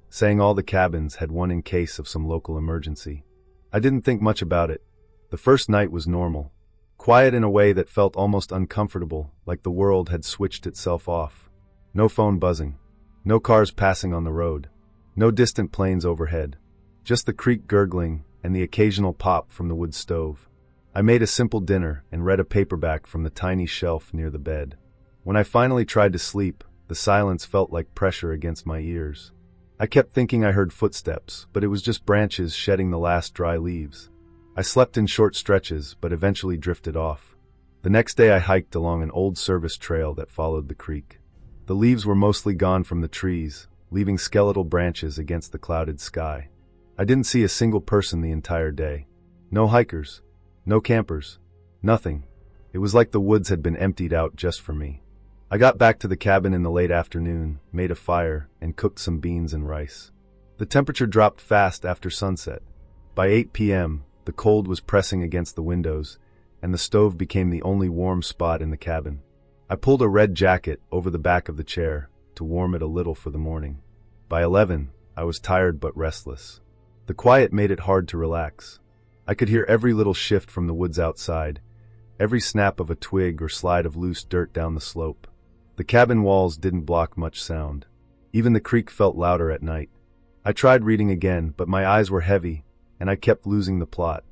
saying all the cabins had one in case of some local emergency. I didn't think much about it. The first night was normal. Quiet in a way that felt almost uncomfortable, like the world had switched itself off. No phone buzzing. No cars passing on the road. No distant planes overhead. Just the creek gurgling and the occasional pop from the wood stove. I made a simple dinner and read a paperback from the tiny shelf near the bed. When I finally tried to sleep, the silence felt like pressure against my ears. I kept thinking I heard footsteps, but it was just branches shedding the last dry leaves. I slept in short stretches, but eventually drifted off. The next day I hiked along an old service trail that followed the creek. The leaves were mostly gone from the trees, leaving skeletal branches against the clouded sky. I didn't see a single person the entire day. No hikers. No campers. Nothing. It was like the woods had been emptied out just for me. I got back to the cabin in the late afternoon, made a fire, and cooked some beans and rice. The temperature dropped fast after sunset. By 8 p.m., the cold was pressing against the windows, and the stove became the only warm spot in the cabin. I pulled a red jacket over the back of the chair to warm it a little for the morning. By 11, I was tired but restless. The quiet made it hard to relax. I could hear every little shift from the woods outside, every snap of a twig or slide of loose dirt down the slope. The cabin walls didn't block much sound. Even the creek felt louder at night. I tried reading again, but my eyes were heavy, and I kept losing the plot.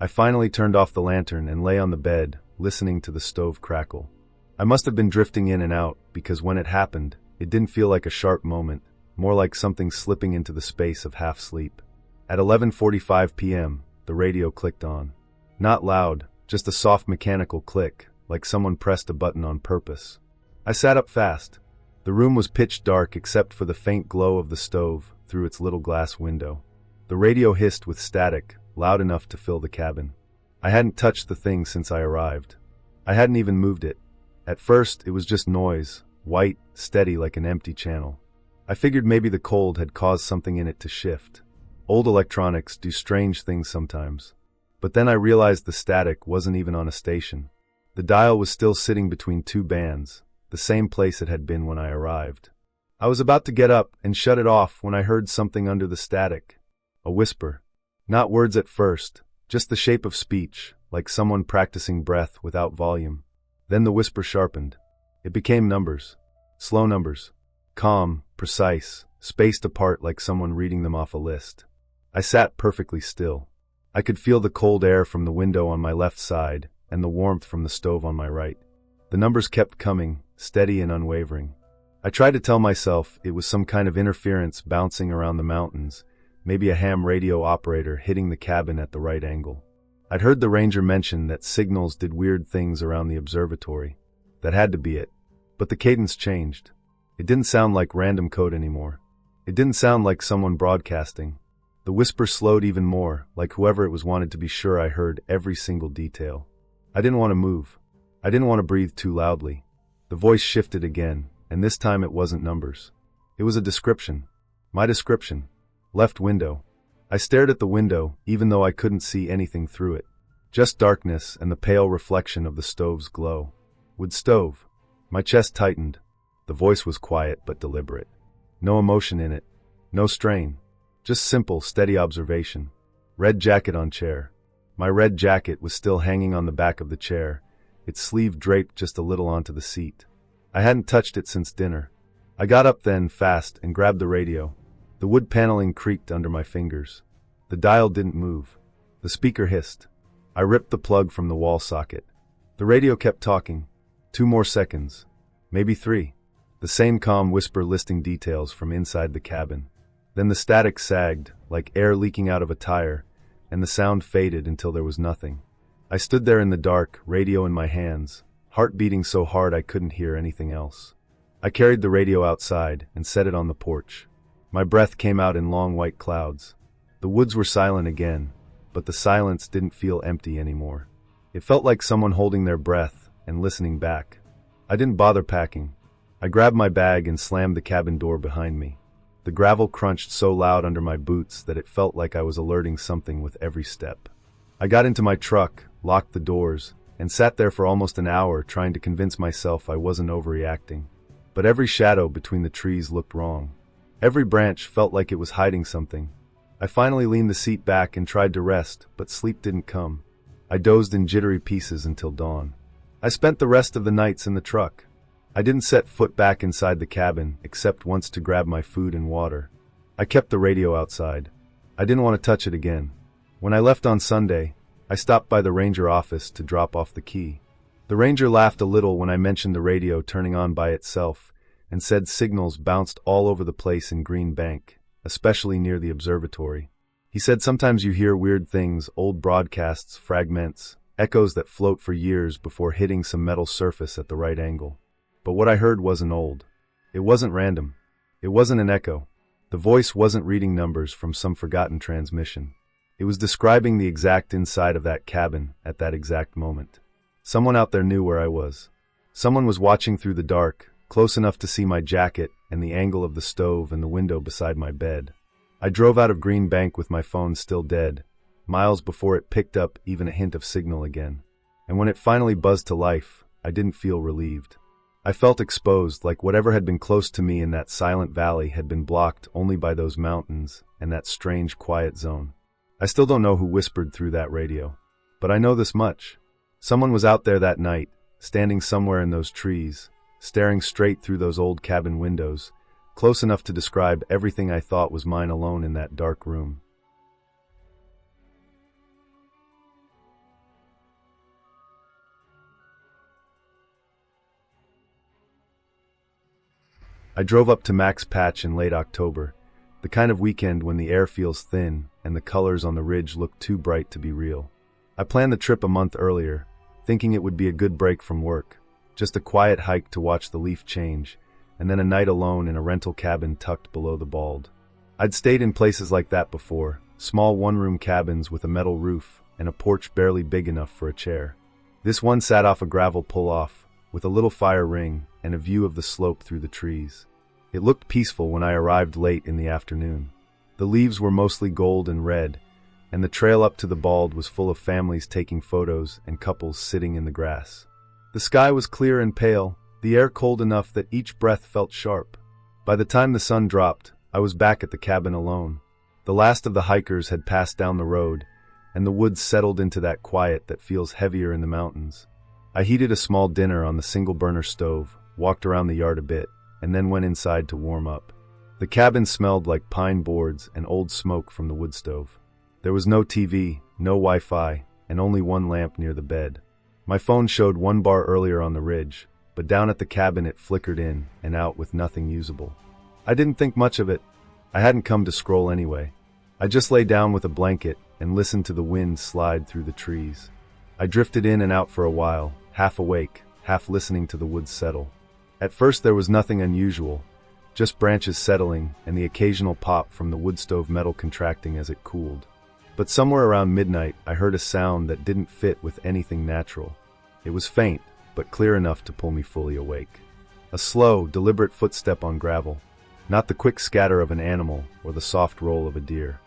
I finally turned off the lantern and lay on the bed, listening to the stove crackle. I must have been drifting in and out, because when it happened, it didn't feel like a sharp moment, more like something slipping into the space of half sleep. At 11:45 p.m., the radio clicked on. Not loud, just a soft mechanical click, like someone pressed a button on purpose. I sat up fast. The room was pitch dark except for the faint glow of the stove through its little glass window. The radio hissed with static, loud enough to fill the cabin. I hadn't touched the thing since I arrived. I hadn't even moved it. At first, it was just noise, white, steady like an empty channel. I figured maybe the cold had caused something in it to shift. Old electronics do strange things sometimes. But then I realized the static wasn't even on a station. The dial was still sitting between two bands, the same place it had been when I arrived. I was about to get up and shut it off when I heard something under the static. A whisper. Not words at first, just the shape of speech, like someone practicing breath without volume. Then the whisper sharpened. It became numbers. Slow numbers. Calm, precise, spaced apart like someone reading them off a list. I sat perfectly still. I could feel the cold air from the window on my left side and the warmth from the stove on my right. The numbers kept coming, steady and unwavering. I tried to tell myself it was some kind of interference bouncing around the mountains, maybe a ham radio operator hitting the cabin at the right angle. I'd heard the ranger mention that signals did weird things around the observatory. That had to be it. But the cadence changed. It didn't sound like random code anymore. It didn't sound like someone broadcasting. The whisper slowed even more, like whoever it was wanted to be sure I heard every single detail. I didn't want to move. I didn't want to breathe too loudly. The voice shifted again, and this time it wasn't numbers. It was a description. My description. Left window. I stared at the window, even though I couldn't see anything through it. Just darkness and the pale reflection of the stove's glow. Wood stove. My chest tightened. The voice was quiet but deliberate. No emotion in it. No strain. Just simple, steady observation. Red jacket on chair. My red jacket was still hanging on the back of the chair, its sleeve draped just a little onto the seat. I hadn't touched it since dinner. I got up then, fast, and grabbed the radio. The wood paneling creaked under my fingers. The dial didn't move. The speaker hissed. I ripped the plug from the wall socket. The radio kept talking. 2 more seconds. Maybe 3. The same calm whisper listing details from inside the cabin. Then the static sagged, like air leaking out of a tire, and the sound faded until there was nothing. I stood there in the dark, radio in my hands, heart beating so hard I couldn't hear anything else. I carried the radio outside and set it on the porch. My breath came out in long white clouds. The woods were silent again, but the silence didn't feel empty anymore. It felt like someone holding their breath and listening back. I didn't bother packing. I grabbed my bag and slammed the cabin door behind me. The gravel crunched so loud under my boots that it felt like I was alerting something with every step. I got into my truck, locked the doors, and sat there for almost an hour trying to convince myself I wasn't overreacting. But every shadow between the trees looked wrong. Every branch felt like it was hiding something. I finally leaned the seat back and tried to rest, but sleep didn't come. I dozed in jittery pieces until dawn. I spent the rest of the nights in the truck. I didn't set foot back inside the cabin, except once to grab my food and water. I kept the radio outside. I didn't want to touch it again. When I left on Sunday, I stopped by the ranger office to drop off the key. The ranger laughed a little when I mentioned the radio turning on by itself, and said signals bounced all over the place in Green Bank, especially near the observatory. He said sometimes you hear weird things, old broadcasts, fragments, echoes that float for years before hitting some metal surface at the right angle. But what I heard wasn't old. It wasn't random. It wasn't an echo. The voice wasn't reading numbers from some forgotten transmission. It was describing the exact inside of that cabin at that exact moment. Someone out there knew where I was. Someone was watching through the dark, close enough to see my jacket and the angle of the stove and the window beside my bed. I drove out of Green Bank with my phone still dead, miles before it picked up even a hint of signal again. And when it finally buzzed to life, I didn't feel relieved. I felt exposed, like whatever had been close to me in that silent valley had been blocked only by those mountains and that strange quiet zone. I still don't know who whispered through that radio, but I know this much. Someone was out there that night, standing somewhere in those trees, staring straight through those old cabin windows, close enough to describe everything I thought was mine alone in that dark room. I drove up to Max Patch in late October, the kind of weekend when the air feels thin and the colors on the ridge look too bright to be real. I planned the trip a month earlier, thinking it would be a good break from work, just a quiet hike to watch the leaf change, and then a night alone in a rental cabin tucked below the bald. I'd stayed in places like that before, small one-room cabins with a metal roof and a porch barely big enough for a chair. This one sat off a gravel pull-off, with a little fire ring and a view of the slope through the trees. It looked peaceful when I arrived late in the afternoon. The leaves were mostly gold and red, and the trail up to the bald was full of families taking photos and couples sitting in the grass. The sky was clear and pale, the air cold enough that each breath felt sharp. By the time the sun dropped, I was back at the cabin alone. The last of the hikers had passed down the road, and the woods settled into that quiet that feels heavier in the mountains. I heated a small dinner on the single-burner stove, walked around the yard a bit, and then went inside to warm up. The cabin smelled like pine boards and old smoke from the wood stove. There was no TV, no Wi-Fi, and only one lamp near the bed. My phone showed 1 bar earlier on the ridge, but down at the cabin it flickered in and out with nothing usable. I didn't think much of it. I hadn't come to scroll anyway. I just lay down with a blanket and listened to the wind slide through the trees. I drifted in and out for a while, half awake, half listening to the woods settle. At first there was nothing unusual, just branches settling and the occasional pop from the wood stove metal contracting as it cooled. But somewhere around midnight I heard a sound that didn't fit with anything natural. It was faint, but clear enough to pull me fully awake. A slow, deliberate footstep on gravel, not the quick scatter of an animal or the soft roll of a deer.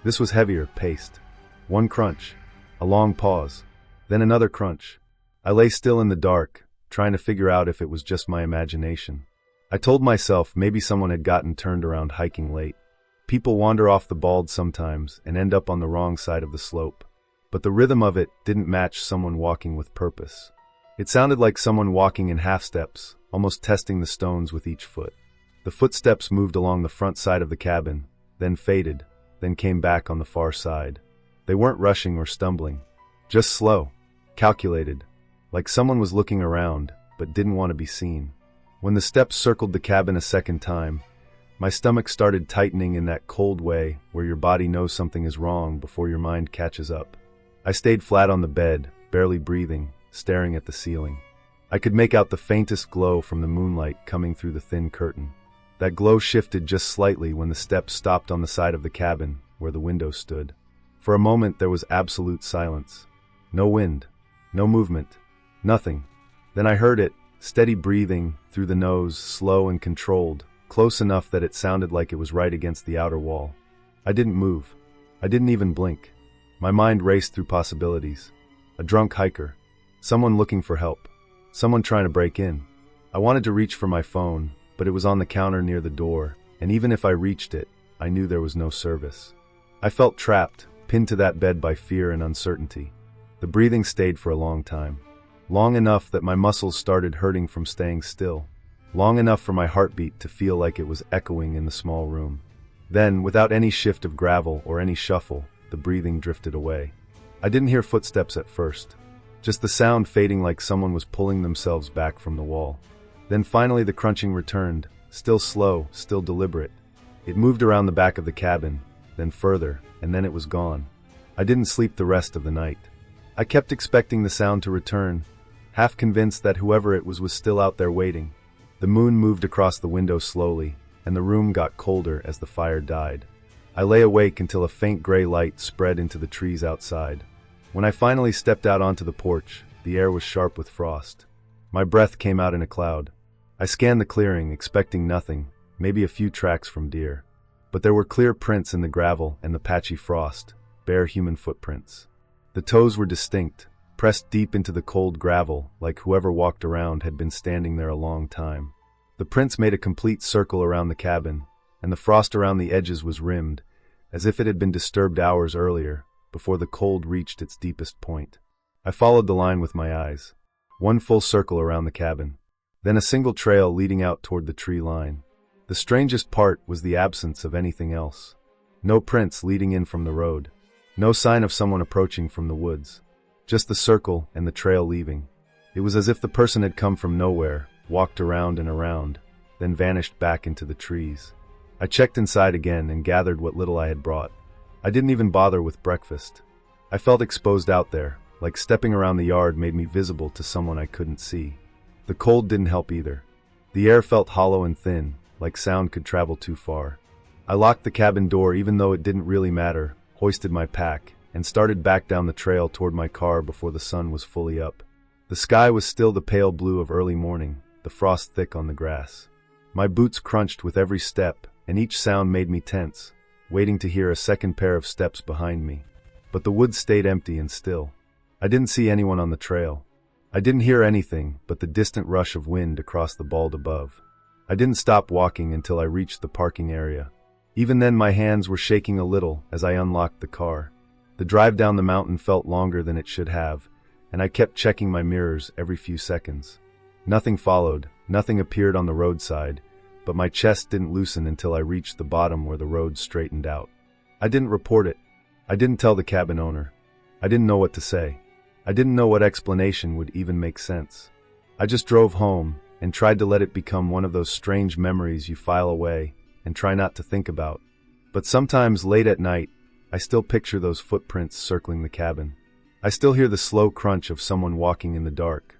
This was heavier, paced. One crunch, a long pause, then another crunch. I lay still in the dark, trying to figure out if it was just my imagination. I told myself maybe someone had gotten turned around hiking late. People wander off the bald sometimes and end up on the wrong side of the slope. But the rhythm of it didn't match someone walking with purpose. It sounded like someone walking in half steps, almost testing the stones with each foot. The footsteps moved along the front side of the cabin, then faded, then came back on the far side. They weren't rushing or stumbling, just slow, calculated, like someone was looking around but didn't want to be seen. When the steps circled the cabin a second time, my stomach started tightening in that cold way where your body knows something is wrong before your mind catches up. I stayed flat on the bed, barely breathing, staring at the ceiling. I could make out the faintest glow from the moonlight coming through the thin curtain. That glow shifted just slightly when the steps stopped on the side of the cabin where the window stood. For a moment there was absolute silence. No wind, no movement, nothing. Then I heard it, steady breathing through the nose, slow and controlled, close enough that it sounded like it was right against the outer wall. I didn't move. I didn't even blink. My mind raced through possibilities. A drunk hiker. Someone looking for help. Someone trying to break in. I wanted to reach for my phone, but it was on the counter near the door, and even if I reached it, I knew there was no service. I felt trapped, pinned to that bed by fear and uncertainty. The breathing stayed for a long time. Long enough that my muscles started hurting from staying still. Long enough for my heartbeat to feel like it was echoing in the small room. Then, without any shift of gravel or any shuffle, the breathing drifted away. I didn't hear footsteps at first, just the sound fading like someone was pulling themselves back from the wall. Then finally the crunching returned, still slow, still deliberate. It moved around the back of the cabin, then further, and then it was gone. I didn't sleep the rest of the night. I kept expecting the sound to return, half convinced that whoever it was still out there waiting. The moon moved across the window slowly, and the room got colder as the fire died. I lay awake until a faint gray light spread into the trees outside. When I finally stepped out onto the porch, the air was sharp with frost. My breath came out in a cloud. I scanned the clearing, expecting nothing, maybe a few tracks from deer. But there were clear prints in the gravel and the patchy frost, bare human footprints. The toes were distinct, pressed deep into the cold gravel, like whoever walked around had been standing there a long time. The prints made a complete circle around the cabin, and the frost around the edges was rimmed, as if it had been disturbed hours earlier, before the cold reached its deepest point. I followed the line with my eyes. One full circle around the cabin. Then a single trail leading out toward the tree line. The strangest part was the absence of anything else. No prints leading in from the road. No sign of someone approaching from the woods. Just the circle and the trail leaving. It was as if the person had come from nowhere, walked around and around, then vanished back into the trees. I checked inside again and gathered what little I had brought. I didn't even bother with breakfast. I felt exposed out there, like stepping around the yard made me visible to someone I couldn't see. The cold didn't help either. The air felt hollow and thin, like sound could travel too far. I locked the cabin door even though it didn't really matter, hoisted my pack, and started back down the trail toward my car before the sun was fully up. The sky was still the pale blue of early morning, the frost thick on the grass. My boots crunched with every step, and each sound made me tense, waiting to hear a second pair of steps behind me. But the woods stayed empty and still. I didn't see anyone on the trail. I didn't hear anything but the distant rush of wind across the bald above. I didn't stop walking until I reached the parking area. Even then my hands were shaking a little as I unlocked the car. The drive down the mountain felt longer than it should have, and I kept checking my mirrors every few seconds. Nothing followed, nothing appeared on the roadside, but my chest didn't loosen until I reached the bottom where the road straightened out. I didn't report it. I didn't tell the cabin owner. I didn't know what to say. I didn't know what explanation would even make sense. I just drove home and tried to let it become one of those strange memories you file away and try not to think about. But sometimes late at night, I still picture those footprints circling the cabin. I still hear the slow crunch of someone walking in the dark.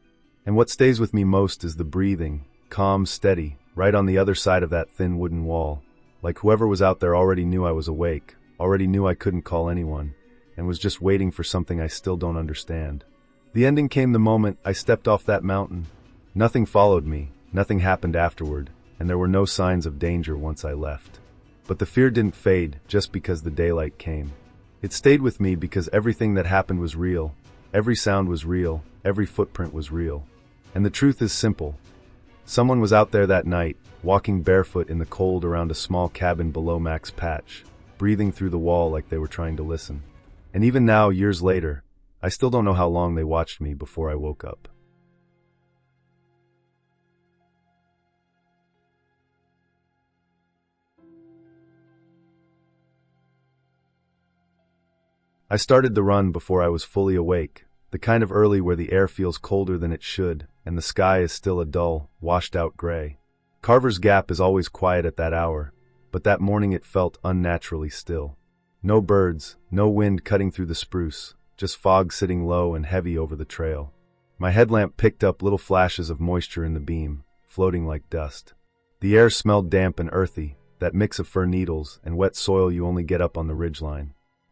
And what stays with me most is the breathing, calm, steady, right on the other side of that thin wooden wall, like whoever was out there already knew I was awake, already knew I couldn't call anyone, and was just waiting for something I still don't understand. The ending came the moment I stepped off that mountain. Nothing followed me, nothing happened afterward, and there were no signs of danger once I left. But the fear didn't fade just because the daylight came. It stayed with me because everything that happened was real, every sound was real, every footprint was real. And the truth is simple. Someone was out there that night, walking barefoot in the cold around a small cabin below Mac's patch, breathing through the wall like they were trying to listen. And even now, years later, I still don't know how long they watched me before I woke up. I started the run before I was fully awake, the kind of early where the air feels colder than it should, and the sky is still a dull, washed-out gray. Carver's Gap is always quiet at that hour, but that morning it felt unnaturally still. No birds, no wind cutting through the spruce, just fog sitting low and heavy over the trail. My headlamp picked up little flashes of moisture in the beam, floating like dust. The air smelled damp and earthy, that mix of fir needles and wet soil you only get up on the ridgeline.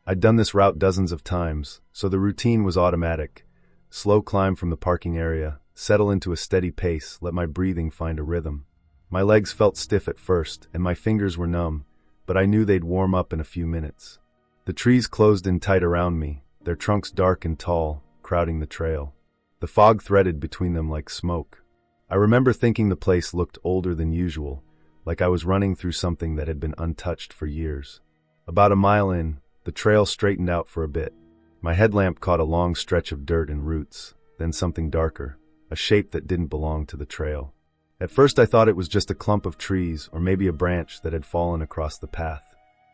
I'd done this route dozens of times, so the routine was automatic. Slow climb from the parking area, settle into a steady pace, let my breathing find a rhythm. My legs felt stiff at first, and my fingers were numb, but I knew they'd warm up in a few minutes. The trees closed in tight around me, their trunks dark and tall, crowding the trail. The fog threaded between them like smoke. I remember thinking the place looked older than usual, like I was running through something that had been untouched for years. About a mile in, the trail straightened out for a bit. My headlamp caught a long stretch of dirt and roots, then something darker, a shape that didn't belong to the trail. At first I thought it was just a clump of trees or maybe a branch that had fallen across the path.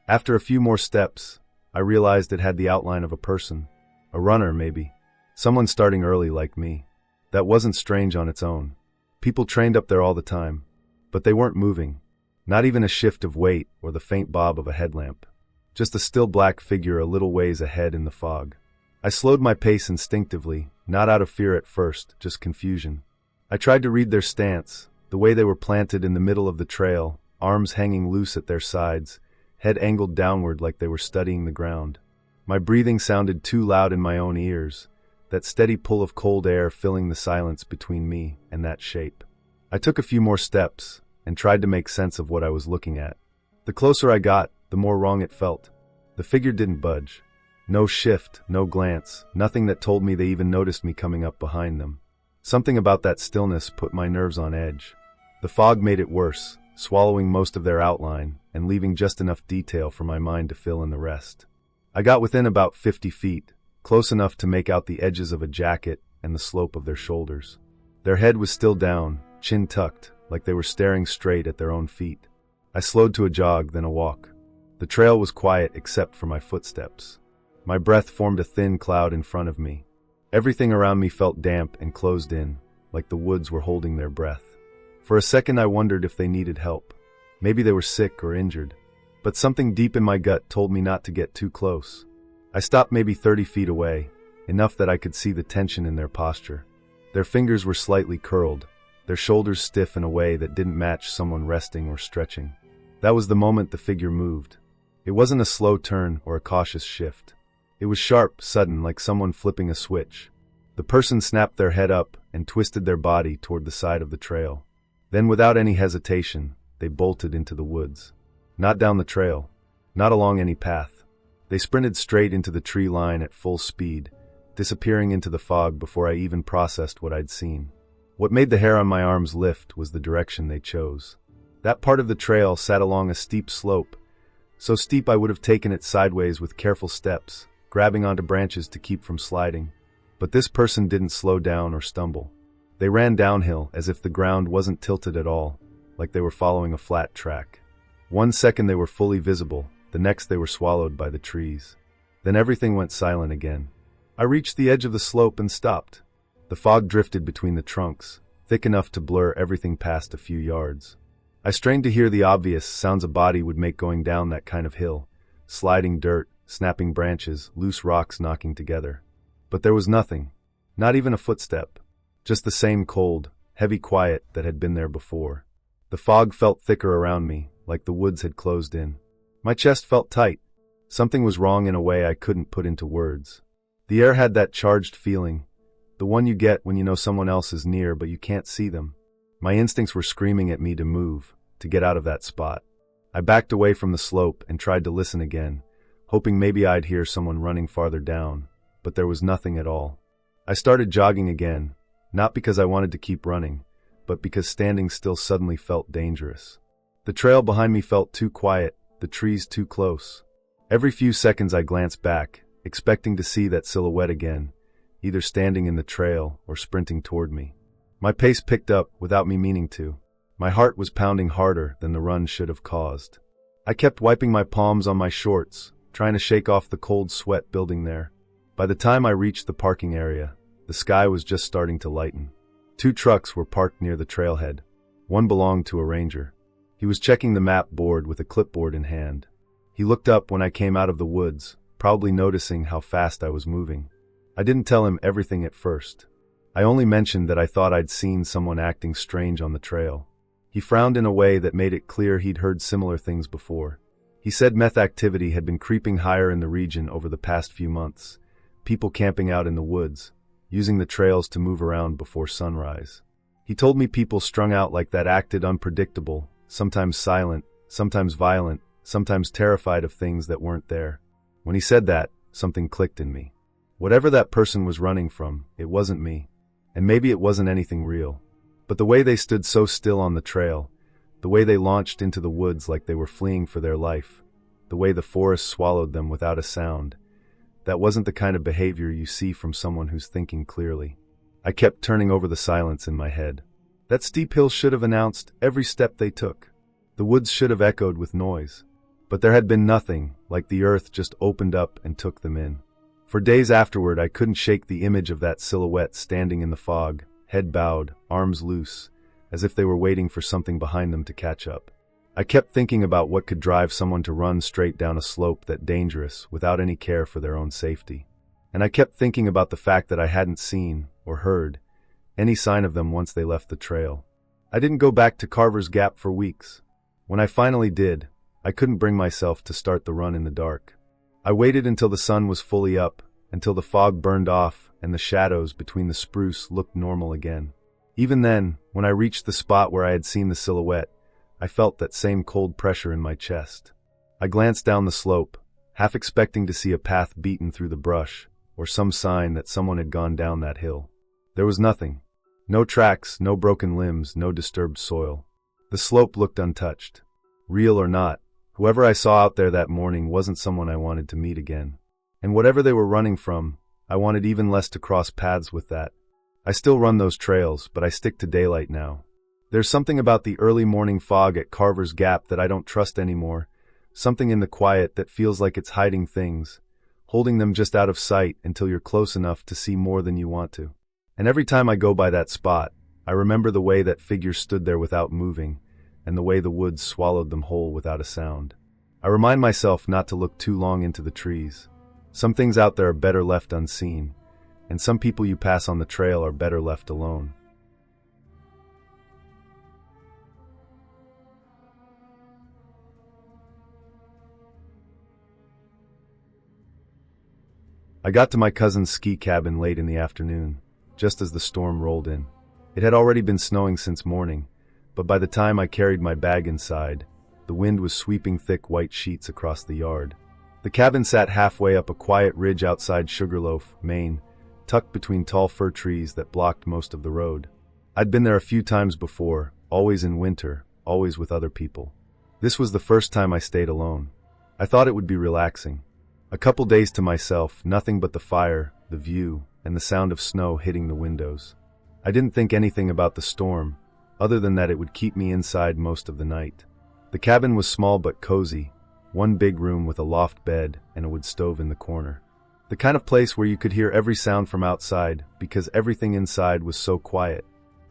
After a few more steps, I realized it had the outline of a person. A runner, maybe. Someone starting early like me. That wasn't strange on its own. People trained up there all the time. But they weren't moving. Not even a shift of weight or the faint bob of a headlamp. Just a still black figure a little ways ahead in the fog. I slowed my pace instinctively, not out of fear at first, just confusion. I tried to read their stance, the way they were planted in the middle of the trail, arms hanging loose at their sides, head angled downward like they were studying the ground. My breathing sounded too loud in my own ears, that steady pull of cold air filling the silence between me and that shape. I took a few more steps and tried to make sense of what I was looking at. The closer I got, the more wrong it felt. The figure didn't budge. No shift, no glance, nothing that told me they even noticed me coming up behind them. Something about that stillness put my nerves on edge. The fog made it worse, swallowing most of their outline and leaving just enough detail for my mind to fill in the rest. I got within about 50 feet, close enough to make out the edges of a jacket and the slope of their shoulders. Their head was still down, chin tucked, like they were staring straight at their own feet. I slowed to a jog, then a walk. The trail was quiet except for my footsteps. My breath formed a thin cloud in front of me. Everything around me felt damp and closed in, like the woods were holding their breath. For a second I wondered if they needed help. Maybe they were sick or injured. But something deep in my gut told me not to get too close. I stopped maybe 30 feet away, enough that I could see the tension in their posture. Their fingers were slightly curled, their shoulders stiff in a way that didn't match someone resting or stretching. That was the moment the figure moved. It wasn't a slow turn or a cautious shift. It was sharp, sudden, like someone flipping a switch. The person snapped their head up and twisted their body toward the side of the trail. Then, without any hesitation, they bolted into the woods. Not down the trail, not along any path. They sprinted straight into the tree line at full speed, disappearing into the fog before I even processed what I'd seen. What made the hair on my arms lift was the direction they chose. That part of the trail sat along a steep slope, so steep I would have taken it sideways with careful steps, grabbing onto branches to keep from sliding. But this person didn't slow down or stumble. They ran downhill as if the ground wasn't tilted at all, like they were following a flat track. 1 second they were fully visible, the next they were swallowed by the trees. Then everything went silent again. I reached the edge of the slope and stopped. The fog drifted between the trunks, thick enough to blur everything past a few yards. I strained to hear the obvious sounds a body would make going down that kind of hill, sliding dirt, snapping branches, loose rocks knocking together. But there was nothing, not even a footstep, just the same cold, heavy quiet that had been there before. The fog felt thicker around me, like the woods had closed in. My chest felt tight. Something was wrong in a way I couldn't put into words. The air had that charged feeling, the one you get when you know someone else is near but you can't see them. My instincts were screaming at me to move, to get out of that spot. I backed away from the slope and tried to listen again, hoping maybe I'd hear someone running farther down, but there was nothing at all. I started jogging again, not because I wanted to keep running, but because standing still suddenly felt dangerous. The trail behind me felt too quiet, the trees too close. Every few seconds I glanced back, expecting to see that silhouette again, either standing in the trail or sprinting toward me. My pace picked up without me meaning to. My heart was pounding harder than the run should have caused. I kept wiping my palms on my shorts, trying to shake off the cold sweat building there. By the time I reached the parking area, the sky was just starting to lighten. 2 trucks were parked near the trailhead. One belonged to a ranger. He was checking the map board with a clipboard in hand. He looked up when I came out of the woods, probably noticing how fast I was moving. I didn't tell him everything at first. I only mentioned that I thought I'd seen someone acting strange on the trail. He frowned in a way that made it clear he'd heard similar things before. He said meth activity had been creeping higher in the region over the past few months, people camping out in the woods, using the trails to move around before sunrise. He told me people strung out like that acted unpredictable, sometimes silent, sometimes violent, sometimes terrified of things that weren't there. When he said that, something clicked in me. Whatever that person was running from, it wasn't me. And maybe it wasn't anything real. But the way they stood so still on the trail, the way they launched into the woods like they were fleeing for their life, the way the forest swallowed them without a sound, that wasn't the kind of behavior you see from someone who's thinking clearly. I kept turning over the silence in my head. That steep hill should have announced every step they took. The woods should have echoed with noise. But there had been nothing, like the earth just opened up and took them in. For days afterward, I couldn't shake the image of that silhouette standing in the fog, head bowed, arms loose, as if they were waiting for something behind them to catch up. I kept thinking about what could drive someone to run straight down a slope that dangerous without any care for their own safety. And I kept thinking about the fact that I hadn't seen, or heard, any sign of them once they left the trail. I didn't go back to Carver's Gap for weeks. When I finally did, I couldn't bring myself to start the run in the dark. I waited until the sun was fully up, until the fog burned off and the shadows between the spruce looked normal again. Even then, when I reached the spot where I had seen the silhouette, I felt that same cold pressure in my chest. I glanced down the slope, half expecting to see a path beaten through the brush, or some sign that someone had gone down that hill. There was nothing. No tracks, no broken limbs, no disturbed soil. The slope looked untouched. Real or not, whoever I saw out there that morning wasn't someone I wanted to meet again. And whatever they were running from, I wanted even less to cross paths with that. I still run those trails, but I stick to daylight now. There's something about the early morning fog at Carver's Gap that I don't trust anymore, something in the quiet that feels like it's hiding things, holding them just out of sight until you're close enough to see more than you want to. And every time I go by that spot, I remember the way that figure stood there without moving, and the way the woods swallowed them whole without a sound. I remind myself not to look too long into the trees. Some things out there are better left unseen, and some people you pass on the trail are better left alone. I got to my cousin's ski cabin late in the afternoon, just as the storm rolled in. It had already been snowing since morning, but by the time I carried my bag inside, the wind was sweeping thick white sheets across the yard. The cabin sat halfway up a quiet ridge outside Sugarloaf, Maine, tucked between tall fir trees that blocked most of the road. I'd been there a few times before, always in winter, always with other people. This was the first time I stayed alone. I thought it would be relaxing. A couple days to myself, nothing but the fire, the view, and the sound of snow hitting the windows. I didn't think anything about the storm, other than that it would keep me inside most of the night. The cabin was small but cozy, one big room with a loft bed and a wood stove in the corner. The kind of place where you could hear every sound from outside because everything inside was so quiet.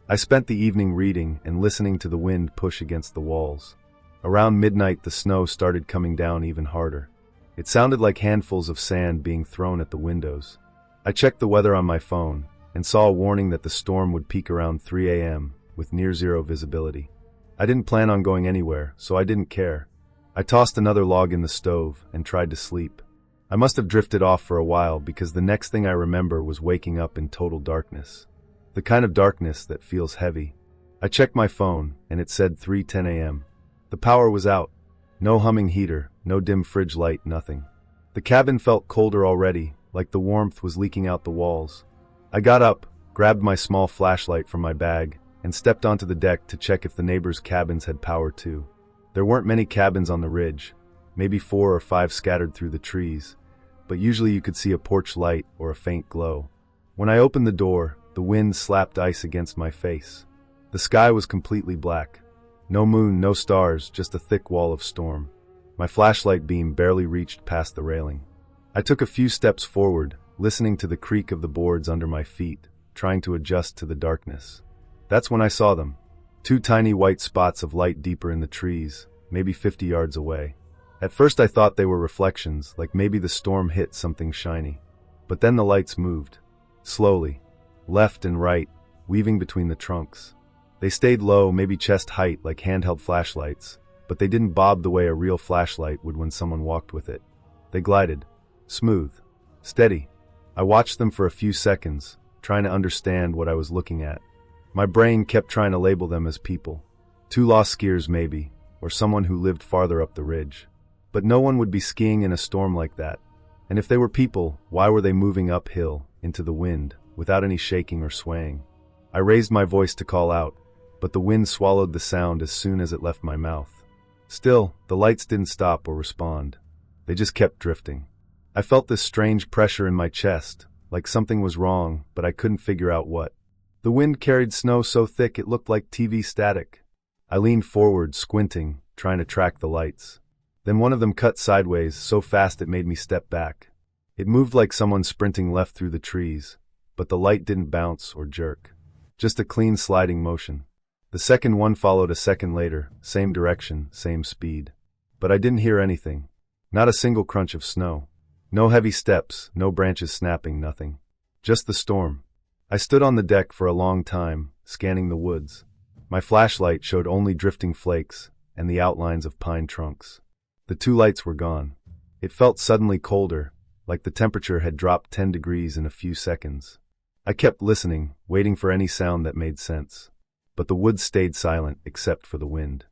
I spent the evening reading and listening to the wind push against the walls. Around midnight the snow started coming down even harder. It sounded like handfuls of sand being thrown at the windows. I checked the weather on my phone and saw a warning that the storm would peak around 3 a.m. with near-zero visibility. I didn't plan on going anywhere, so I didn't care. I tossed another log in the stove and tried to sleep. I must have drifted off for a while because the next thing I remember was waking up in total darkness. The kind of darkness that feels heavy. I checked my phone and it said 3:10 a.m. The power was out. No humming heater, no dim fridge light, nothing. The cabin felt colder already, like the warmth was leaking out the walls. I got up, grabbed my small flashlight from my bag, and stepped onto the deck to check if the neighbors' cabins had power too. There weren't many cabins on the ridge, maybe 4 or 5 scattered through the trees, but usually you could see a porch light or a faint glow. When I opened the door, the wind slapped ice against my face. The sky was completely black. No moon, no stars, just a thick wall of storm. My flashlight beam barely reached past the railing. I took a few steps forward, listening to the creak of the boards under my feet, trying to adjust to the darkness. That's when I saw them. 2 tiny white spots of light deeper in the trees, maybe 50 yards away. At first I thought they were reflections, like maybe the storm hit something shiny. But then the lights moved. Slowly. Left and right, weaving between the trunks. They stayed low, maybe chest height, like handheld flashlights, but they didn't bob the way a real flashlight would when someone walked with it. They glided. Smooth. Steady. I watched them for a few seconds, trying to understand what I was looking at. My brain kept trying to label them as people. 2 lost skiers maybe, or someone who lived farther up the ridge. But no one would be skiing in a storm like that. And if they were people, why were they moving uphill, into the wind, without any shaking or swaying? I raised my voice to call out, but the wind swallowed the sound as soon as it left my mouth. Still, the lights didn't stop or respond. They just kept drifting. I felt this strange pressure in my chest, like something was wrong, but I couldn't figure out what. The wind carried snow so thick it looked like TV static. I leaned forward, squinting, trying to track the lights. Then one of them cut sideways so fast it made me step back. It moved like someone sprinting left through the trees, but the light didn't bounce or jerk. Just a clean sliding motion. The second one followed a second later, same direction, same speed. But I didn't hear anything. Not a single crunch of snow. No heavy steps, no branches snapping, nothing. Just the storm. I stood on the deck for a long time, scanning the woods. My flashlight showed only drifting flakes and the outlines of pine trunks. The 2 lights were gone. It felt suddenly colder, like the temperature had dropped 10 degrees in a few seconds. I kept listening, waiting for any sound that made sense. But the woods stayed silent except for the wind.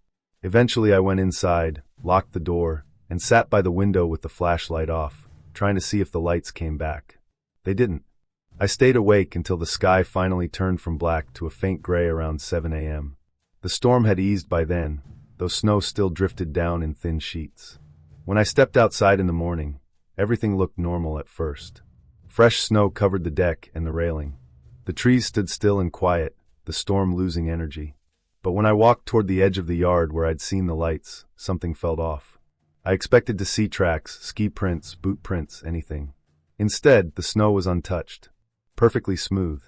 Eventually I went inside, locked the door, and sat by the window with the flashlight off, trying to see if the lights came back. They didn't. I stayed awake until the sky finally turned from black to a faint gray around 7 a.m. The storm had eased by then, though snow still drifted down in thin sheets. When I stepped outside in the morning, everything looked normal at first. Fresh snow covered the deck and the railing. The trees stood still and quiet, the storm losing energy. But when I walked toward the edge of the yard where I'd seen the lights, something felt off. I expected to see tracks, ski prints, boot prints, anything. Instead, the snow was untouched. Perfectly smooth.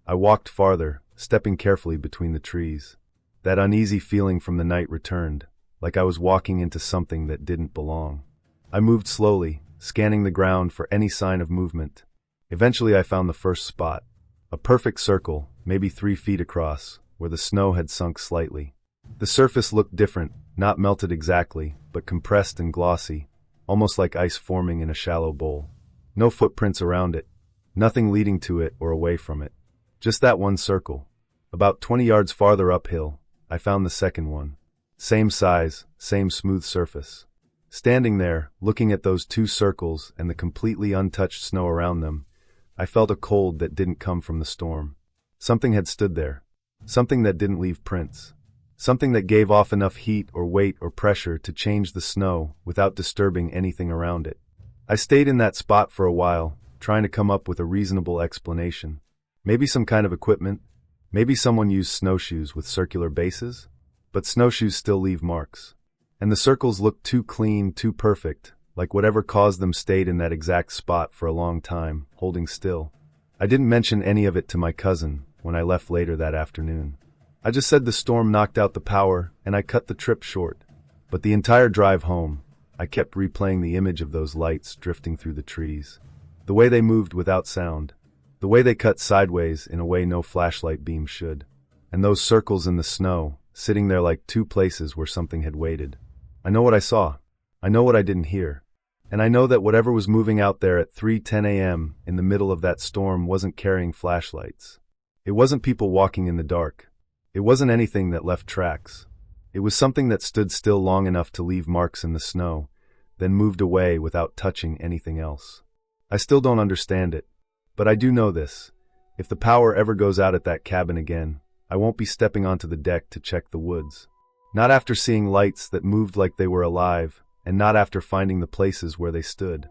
I walked farther, stepping carefully between the trees. That uneasy feeling from the night returned, like I was walking into something that didn't belong. I moved slowly, scanning the ground for any sign of movement. Eventually I found the first spot. A perfect circle, maybe 3 feet across, where the snow had sunk slightly. The surface looked different, not melted exactly, but compressed and glossy, almost like ice forming in a shallow bowl. No footprints around it. Nothing leading to it or away from it. Just that one circle. About 20 yards farther uphill, I found the second one. Same size, same smooth surface. Standing there, looking at those 2 circles and the completely untouched snow around them, I felt a cold that didn't come from the storm. Something had stood there. Something that didn't leave prints. Something that gave off enough heat or weight or pressure to change the snow without disturbing anything around it. I stayed in that spot for a while, trying to come up with a reasonable explanation. Maybe some kind of equipment. Maybe someone used snowshoes with circular bases. But snowshoes still leave marks. And the circles looked too clean, too perfect, like whatever caused them stayed in that exact spot for a long time, holding still. I didn't mention any of it to my cousin when I left later that afternoon. I just said the storm knocked out the power and I cut the trip short. But the entire drive home, I kept replaying the image of those lights drifting through the trees. The way they moved without sound. The way they cut sideways in a way no flashlight beam should. And those circles in the snow, sitting there like 2 places where something had waited. I know what I saw. I know what I didn't hear. And I know that whatever was moving out there at 3:10 a.m. in the middle of that storm wasn't carrying flashlights. It wasn't people walking in the dark. It wasn't anything that left tracks. It was something that stood still long enough to leave marks in the snow, then moved away without touching anything else. I still don't understand it, but I do know this. If the power ever goes out at that cabin again, I won't be stepping onto the deck to check the woods. Not after seeing lights that moved like they were alive, and not after finding the places where they stood.